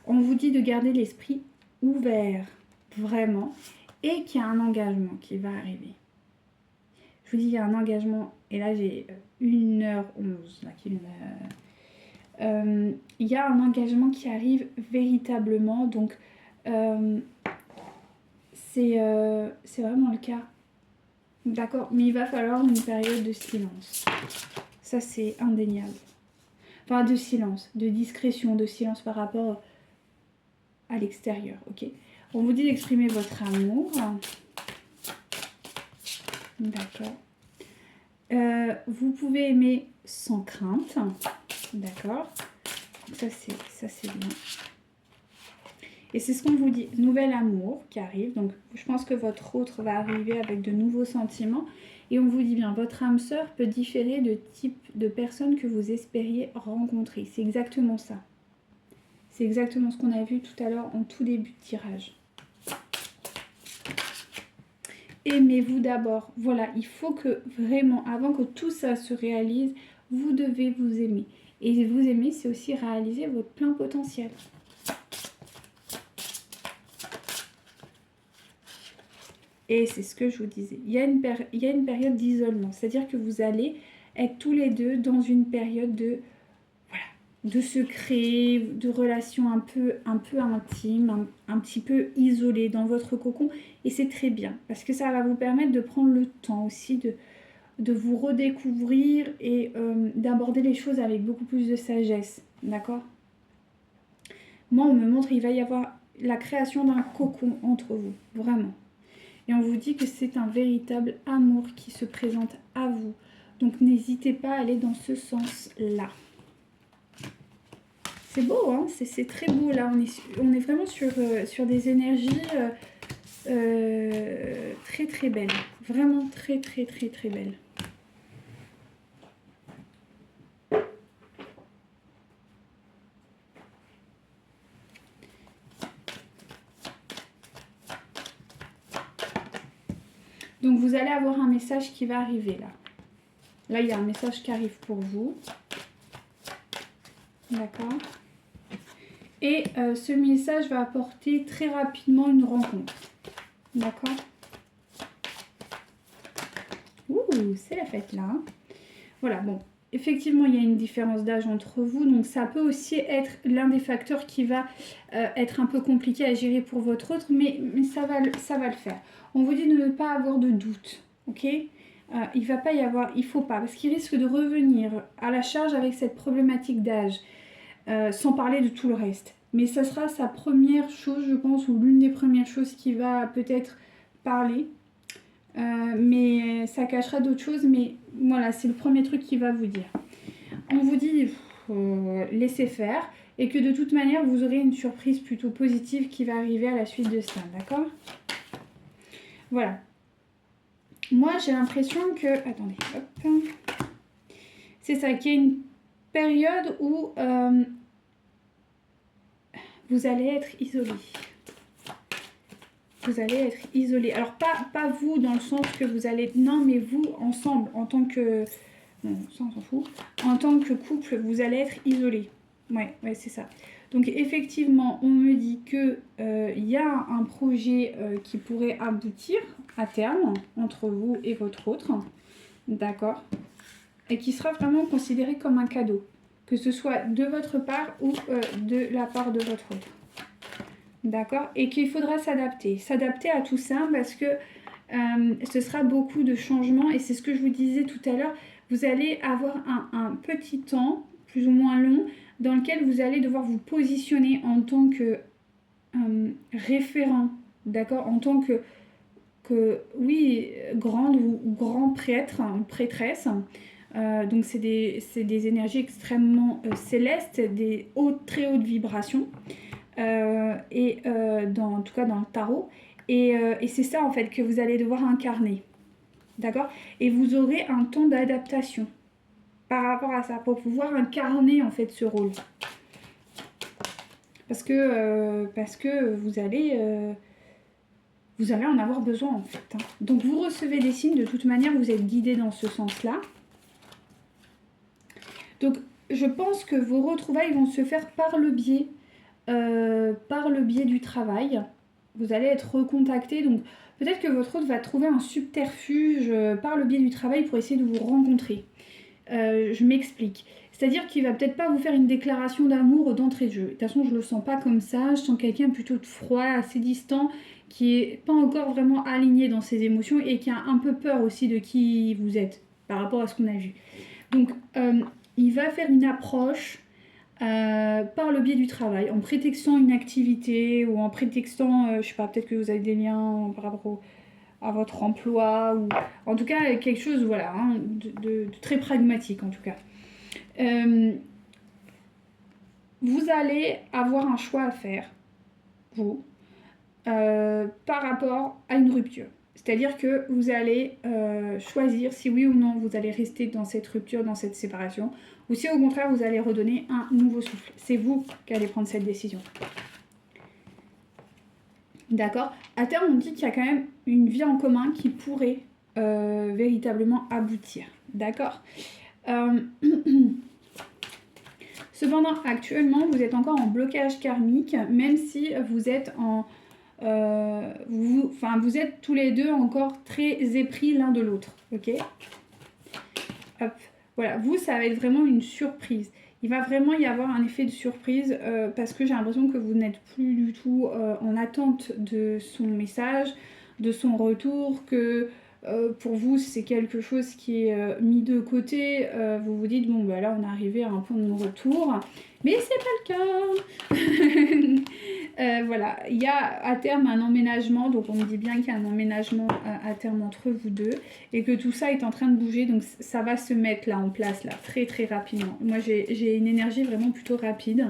A: On vous dit de garder l'esprit ouvert, vraiment, et qu'il y a un engagement qui va arriver. Je vous dis, il y a un engagement, et là j'ai 1h11, là, il y a un engagement qui arrive véritablement, donc c'est vraiment le cas, d'accord, mais il va falloir une période de silence, ça c'est indéniable, enfin de silence, de discrétion, de silence par rapport à l'extérieur, ok. On vous dit d'exprimer votre amour. D'accord. Vous pouvez aimer sans crainte. D'accord. Ça c'est bien. Et c'est ce qu'on vous dit. Nouvel amour qui arrive. Donc je pense que votre autre va arriver avec de nouveaux sentiments. Et on vous dit bien, votre âme sœur peut différer de type de personne que vous espériez rencontrer. C'est exactement ça. C'est exactement ce qu'on a vu tout à l'heure en tout début de tirage. Aimez-vous d'abord. Voilà, il faut que vraiment, avant que tout ça se réalise, vous devez vous aimer. Et vous aimer, c'est aussi réaliser votre plein potentiel. Et c'est ce que je vous disais. Il y a une période d'isolement. C'est-à-dire que vous allez être tous les deux dans une période de, voilà, de secret, de relations un peu intimes, un petit peu isolées dans votre cocon. Et c'est très bien, parce que ça va vous permettre de prendre le temps aussi de vous redécouvrir et d'aborder les choses avec beaucoup plus de sagesse, d'accord? Moi, on me montre qu'il va y avoir la création d'un cocon entre vous, vraiment. Et on vous dit que c'est un véritable amour qui se présente à vous. Donc n'hésitez pas à aller dans ce sens-là. C'est beau, hein, c'est très beau là. On est vraiment sur des énergies très très belles. Vraiment très très très très belles. Donc vous allez avoir un message qui va arriver là. Là, il y a un message qui arrive pour vous. D'accord. Et ce message va apporter très rapidement une rencontre. D'accord. Ouh, c'est la fête là. Hein. Voilà, bon. Effectivement, il y a une différence d'âge entre vous. Donc ça peut aussi être l'un des facteurs qui va être un peu compliqué à gérer pour votre autre. Mais ça va le faire. On vous dit de ne pas avoir de doute. Ok. Il va pas y avoir, il faut pas, parce qu'il risque de revenir à la charge avec cette problématique d'âge, sans parler de tout le reste. Mais ça sera sa première chose, je pense, ou l'une des premières choses qui va peut-être parler. Mais ça cachera d'autres choses, mais voilà, c'est le premier truc qu'il va vous dire. On vous dit, laissez faire, et que de toute manière, vous aurez une surprise plutôt positive qui va arriver à la suite de ça, d'accord? Voilà. Moi, j'ai l'impression que... Attendez, hop. C'est ça, qu'il y a une période où vous allez être isolé. vous allez être isolés. Alors, pas vous dans le sens que vous allez... Non, mais vous, ensemble, en tant que... Non, ça, on s'en fout. En tant que couple, vous allez être isolés. Ouais, c'est ça. Donc, effectivement, on me dit que y a un projet qui pourrait aboutir à terme entre vous et votre autre. D'accord. Et qui sera vraiment considéré comme un cadeau. Que ce soit de votre part ou de la part de votre autre. D'accord. Et qu'il faudra s'adapter. S'adapter à tout ça parce que ce sera beaucoup de changements. Et c'est ce que je vous disais tout à l'heure. Vous allez avoir un petit temps, plus ou moins long, dans lequel vous allez devoir vous positionner en tant que référent. D'accord. En tant que oui, grande ou grand prêtre ou prêtresse. Donc c'est des énergies extrêmement célestes, des très hautes vibrations. En tout cas dans le tarot. Et c'est ça en fait que vous allez devoir incarner. D'accord. Et vous aurez un temps d'adaptation par rapport à ça, pour pouvoir incarner en fait ce rôle. Parce que vous allez en avoir besoin en fait. Hein. Donc vous recevez des signes, de toute manière vous êtes guidé dans ce sens-là. Donc je pense que vos retrouvailles vont se faire par le biais du travail. Vous allez être recontacté, donc peut-être que votre hôte va trouver un subterfuge par le biais du travail pour essayer de vous rencontrer. Je m'explique. C'est-à-dire qu'il va peut-être pas vous faire une déclaration d'amour d'entrée de jeu. De toute façon, je le sens pas comme ça. Je sens quelqu'un plutôt de froid, assez distant, qui est pas encore vraiment aligné dans ses émotions et qui a un peu peur aussi de qui vous êtes par rapport à ce qu'on a vu. Donc, il va faire une approche par le biais du travail, en prétextant une activité ou en prétextant, je sais pas, peut-être que vous avez des liens par rapport à votre emploi ou en tout cas quelque chose, voilà, hein, de très pragmatique en tout cas. Vous allez avoir un choix à faire, vous, par rapport à une rupture. C'est-à-dire que vous allez choisir si oui ou non vous allez rester dans cette rupture, dans cette séparation, ou si au contraire vous allez redonner un nouveau souffle. C'est vous qui allez prendre cette décision. D'accord. À terme, on dit qu'il y a quand même une vie en commun qui pourrait véritablement aboutir. D'accord. Cependant, actuellement, vous êtes encore en blocage karmique, même si vous êtes en... vous êtes tous les deux encore très épris l'un de l'autre. Ok. Hop. Voilà, vous, ça va être vraiment une surprise. Il va vraiment y avoir un effet de surprise parce que j'ai l'impression que vous n'êtes plus du tout en attente de son message, de son retour, que pour vous c'est quelque chose qui est mis de côté. Vous vous dites, bon bah là on est arrivé à un point de non-retour, mais c'est pas le cas. Voilà, il y a à terme un emménagement, donc on me dit bien qu'il y a un emménagement à terme entre vous deux et que tout ça est en train de bouger, donc ça va se mettre là en place là très très rapidement. Moi j'ai une énergie vraiment plutôt rapide.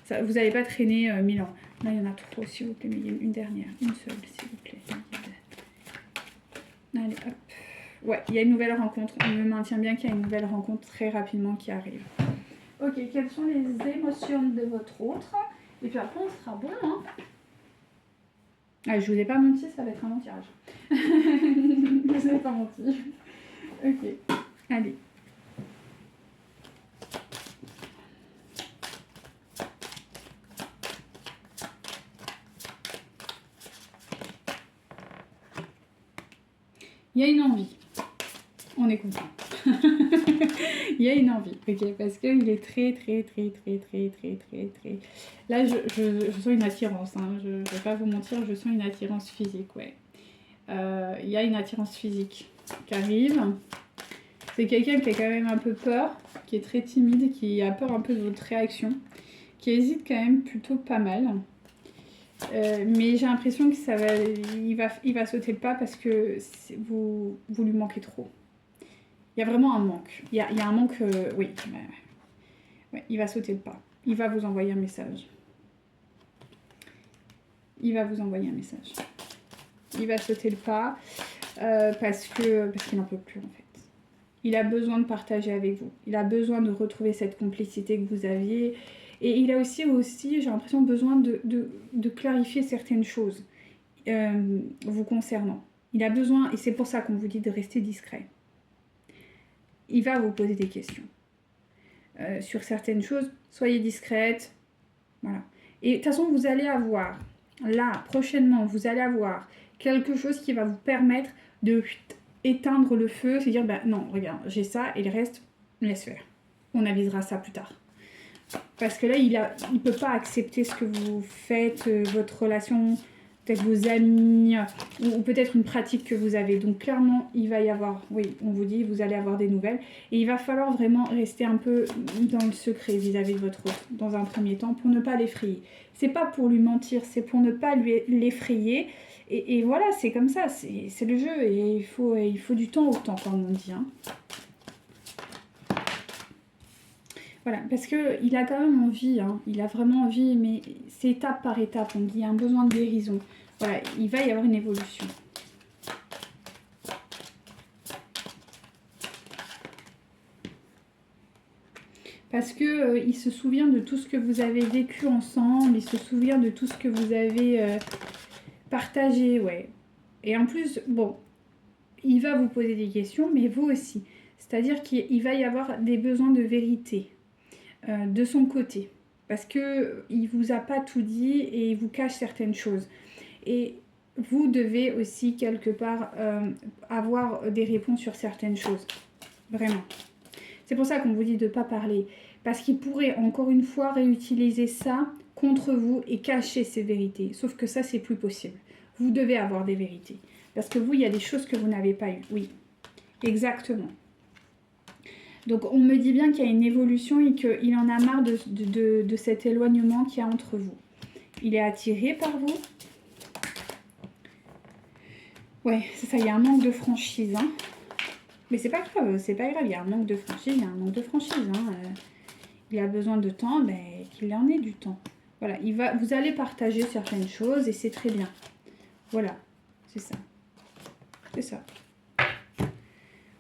A: Ça, vous n'allez pas traîner 1000 ans. Là il y en a trop s'il vous plaît, mais il y a une dernière, une seule s'il vous plaît. Allez hop. Ouais, il y a une nouvelle rencontre. On me maintient bien qu'il y a une nouvelle rencontre très rapidement qui arrive. Ok, quelles sont les émotions de votre autre? Et puis après, on sera bon, hein. Ah, je vous ai pas menti, ça va être un long tirage. Je vous ai pas menti. Ok, allez. Il y a une envie. On est content. Il y a une envie, ok, parce qu'il est très. Là, je sens une attirance, hein. Je ne vais pas vous mentir, je sens une attirance physique, ouais. Il y a une attirance physique qui arrive. C'est quelqu'un qui a quand même un peu peur, qui est très timide, qui a peur un peu de votre réaction, qui hésite quand même plutôt pas mal. Mais j'ai l'impression que il va sauter le pas parce que vous lui manquez trop. Il y a vraiment un manque. Il y a un manque, oui. Ouais, il va sauter le pas. Il va vous envoyer un message. Il va vous envoyer un message. Il va sauter le pas parce qu'il n'en peut plus en fait. Il a besoin de partager avec vous. Il a besoin de retrouver cette complicité que vous aviez. Et il a aussi j'ai l'impression, besoin de clarifier certaines choses. vous concernant. Il a besoin, et c'est pour ça qu'on vous dit de rester discret. Il va vous poser des questions. Sur certaines choses, soyez discrète. Voilà. Et de toute façon, vous allez avoir, là, prochainement, vous allez avoir quelque chose qui va vous permettre de éteindre le feu, c'est dire, bah non, regarde, j'ai ça, et le reste, laisse faire. On avisera ça plus tard. Parce que là, il peut pas accepter ce que vous faites, votre relation, peut-être vos amis, ou peut-être une pratique que vous avez. Donc clairement, il va y avoir, oui, on vous dit, vous allez avoir des nouvelles. Et il va falloir vraiment rester un peu dans le secret vis-à-vis de votre hôte, dans un premier temps, pour ne pas l'effrayer. C'est pas pour lui mentir, c'est pour ne pas l'effrayer. Et voilà, c'est comme ça, c'est le jeu. Et il faut du temps au temps, comme on dit. Hein. Voilà, parce qu'il a quand même envie, hein, il a vraiment envie, mais c'est étape par étape, on dit, il y a un besoin de guérison. Voilà, il va y avoir une évolution. Parce que il se souvient de tout ce que vous avez vécu ensemble, il se souvient de tout ce que vous avez partagé, ouais. Et en plus, bon, il va vous poser des questions, mais vous aussi. C'est-à-dire qu'il va y avoir des besoins de vérité. De son côté, parce que il vous a pas tout dit et il vous cache certaines choses, et vous devez aussi quelque part avoir des réponses sur certaines choses, vraiment. C'est pour ça qu'on vous dit de ne pas parler, parce qu'il pourrait encore une fois réutiliser ça contre vous et cacher ses vérités, sauf que ça c'est plus possible. Vous devez avoir des vérités, parce que vous, il y a des choses que vous n'avez pas eues, oui, exactement. Donc on me dit bien qu'il y a une évolution et qu'il en a marre de cet éloignement qu'il y a entre vous. Il est attiré par vous. Ouais, c'est ça, il y a un manque de franchise. Hein. Mais c'est pas grave, c'est pas grave, il y a un manque de franchise, il y a un manque de franchise. Hein. Il a besoin de temps, ben, qu'il en ait du temps. Voilà, vous allez partager certaines choses et c'est très bien. Voilà, c'est ça. C'est ça.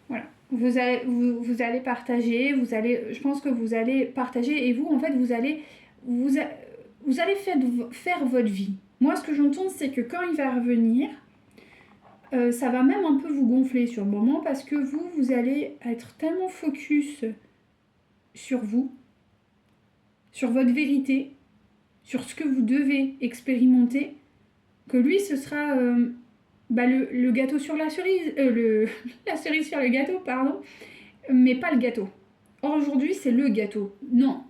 A: Voilà. Vous allez partager, je pense que vous allez partager et vous, en fait, vous allez faire votre vie. Moi, ce que j'entends, c'est que quand il va revenir, ça va même un peu vous gonfler sur le moment parce que vous allez être tellement focus sur vous, sur votre vérité, sur ce que vous devez expérimenter, que lui, ce sera le gâteau sur la cerise, la cerise sur le gâteau, pardon, mais pas le gâteau. Or, aujourd'hui, c'est le gâteau. Non.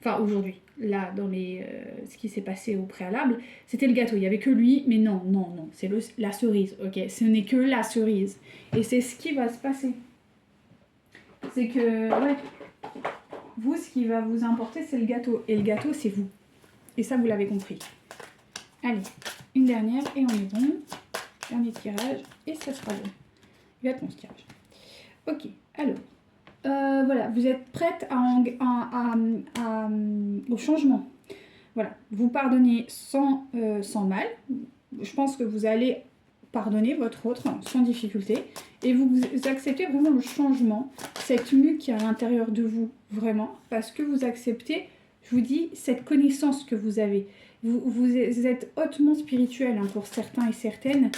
A: Enfin, aujourd'hui, là, dans ce qui s'est passé au préalable, c'était le gâteau. Il n'y avait que lui, mais non, non, non. C'est la cerise, ok. Ce n'est que la cerise. Et c'est ce qui va se passer. C'est que, ouais, vous, ce qui va vous importer, c'est le gâteau. Et le gâteau, c'est vous. Et ça, vous l'avez compris. Allez, une dernière et on est bon. Dernier tirage et ça sera bon. Il va être mon tirage. Ok, alors, voilà, vous êtes prête au changement. Voilà, vous pardonnez sans mal. Je pense que vous allez pardonner votre autre sans difficulté. Et vous acceptez vraiment le changement, cette mue qui est à l'intérieur de vous, vraiment, parce que vous acceptez, je vous dis, cette connaissance que vous avez. Vous êtes hautement spirituel hein, pour certains et certaines.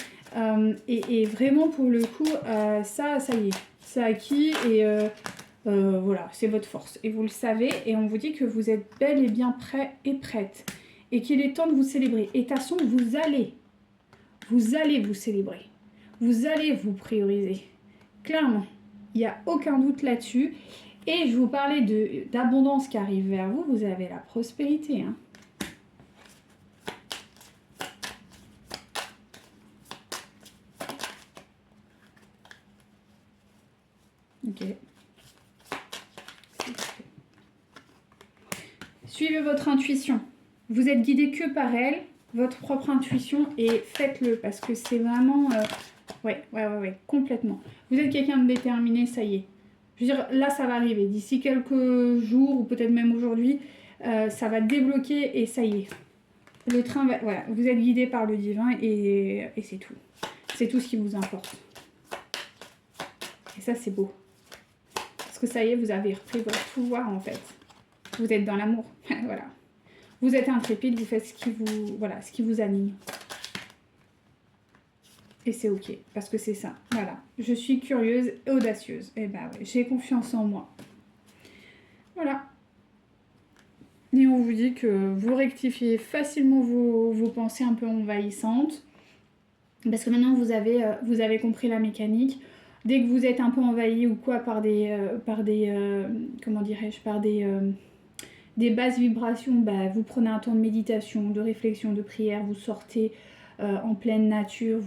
A: Et vraiment, pour le coup, ça y est, c'est acquis et voilà, c'est votre force. Et vous le savez, et on vous dit que vous êtes bel et bien prêt et prête. Et qu'il est temps de vous célébrer. Et de toute façon, vous allez vous célébrer. Vous allez vous prioriser. Clairement, il n'y a aucun doute là-dessus. Et je vous parlais d'abondance qui arrive vers vous. Vous avez la prospérité, hein. Ok. Suivez votre intuition. Vous êtes guidé que par elle, votre propre intuition, et faites-le parce que c'est vraiment... Ouais, complètement. Vous êtes quelqu'un de déterminé, ça y est. Je veux dire, là, ça va arriver. D'ici quelques jours, ou peut-être même aujourd'hui, ça va débloquer et ça y est. Le train va... Voilà, vous êtes guidé par le divin et c'est tout. C'est tout ce qui vous importe. Et ça, c'est beau. Parce que ça y est, vous avez repris votre pouvoir, en fait. Vous êtes dans l'amour. Voilà. Vous êtes intrépide, vous faites ce qui vous anime. Et c'est ok, parce que c'est ça. Voilà, je suis curieuse et audacieuse. Et bah ouais, j'ai confiance en moi. Voilà. Et on vous dit que vous rectifiez facilement vos pensées un peu envahissantes. Parce que maintenant vous avez compris la mécanique. Dès que vous êtes un peu envahi ou quoi par des comment dirais-je, par des basses vibrations, bah, vous prenez un temps de méditation, de réflexion, de prière, vous sortez en pleine nature,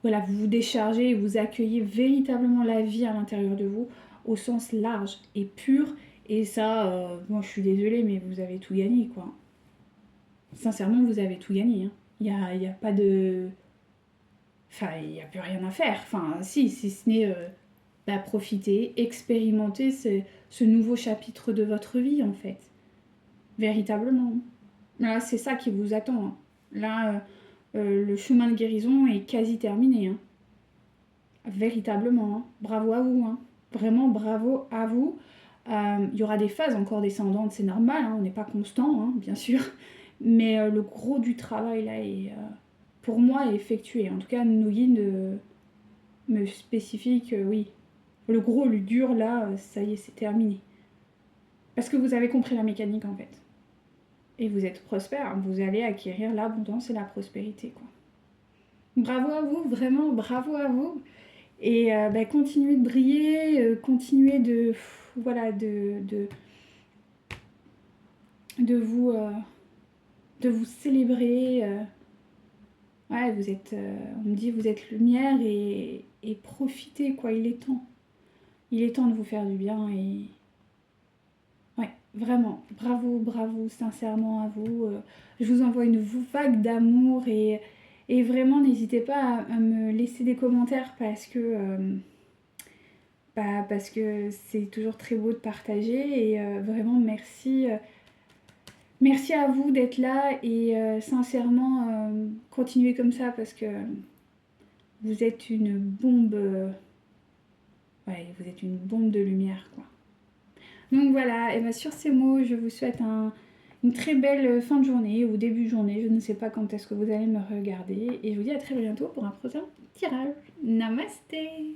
A: voilà, vous vous déchargez et vous accueillez véritablement la vie à l'intérieur de vous au sens large et pur. Et ça, moi je suis désolée, mais vous avez tout gagné, quoi. Sincèrement, vous avez tout gagné. Hein. Y a pas de... Enfin, il n'y a plus rien à faire. Enfin, si ce n'est profiter, expérimenter ce nouveau chapitre de votre vie, en fait. Véritablement. Là, c'est ça qui vous attend. Hein. Là, le chemin de guérison est quasi terminé. Hein. Véritablement. Hein. Bravo à vous. Hein. Vraiment, bravo à vous. Il y aura des phases encore descendantes, c'est normal. Hein. On n'est pas constant, hein, bien sûr. Mais le gros du travail, là, est, pour moi, est effectué. En tout cas, nos guides me spécifient que oui. Le gros, le dur, là, ça y est, c'est terminé. Parce que vous avez compris la mécanique, en fait. Et vous êtes prospère, vous allez acquérir l'abondance et la prospérité, quoi. Bravo à vous, vraiment, bravo à vous. Et continuez de briller, continuez de... Voilà, de vous célébrer. Ouais, vous êtes... on me dit, vous êtes lumière et profitez, quoi, il est temps. Il est temps de vous faire du bien et... Ouais, vraiment, bravo, bravo, sincèrement à vous. Je vous envoie une vague d'amour et vraiment n'hésitez pas à me laisser des commentaires parce que c'est toujours très beau de partager et vraiment merci. Merci à vous d'être là et sincèrement continuez comme ça parce que vous êtes une bombe. Ouais, vous êtes une bombe de lumière, quoi. Donc voilà, et bien sur ces mots, je vous souhaite une très belle fin de journée ou début de journée. Je ne sais pas quand est-ce que vous allez me regarder. Et je vous dis à très bientôt pour un prochain tirage. Namasté!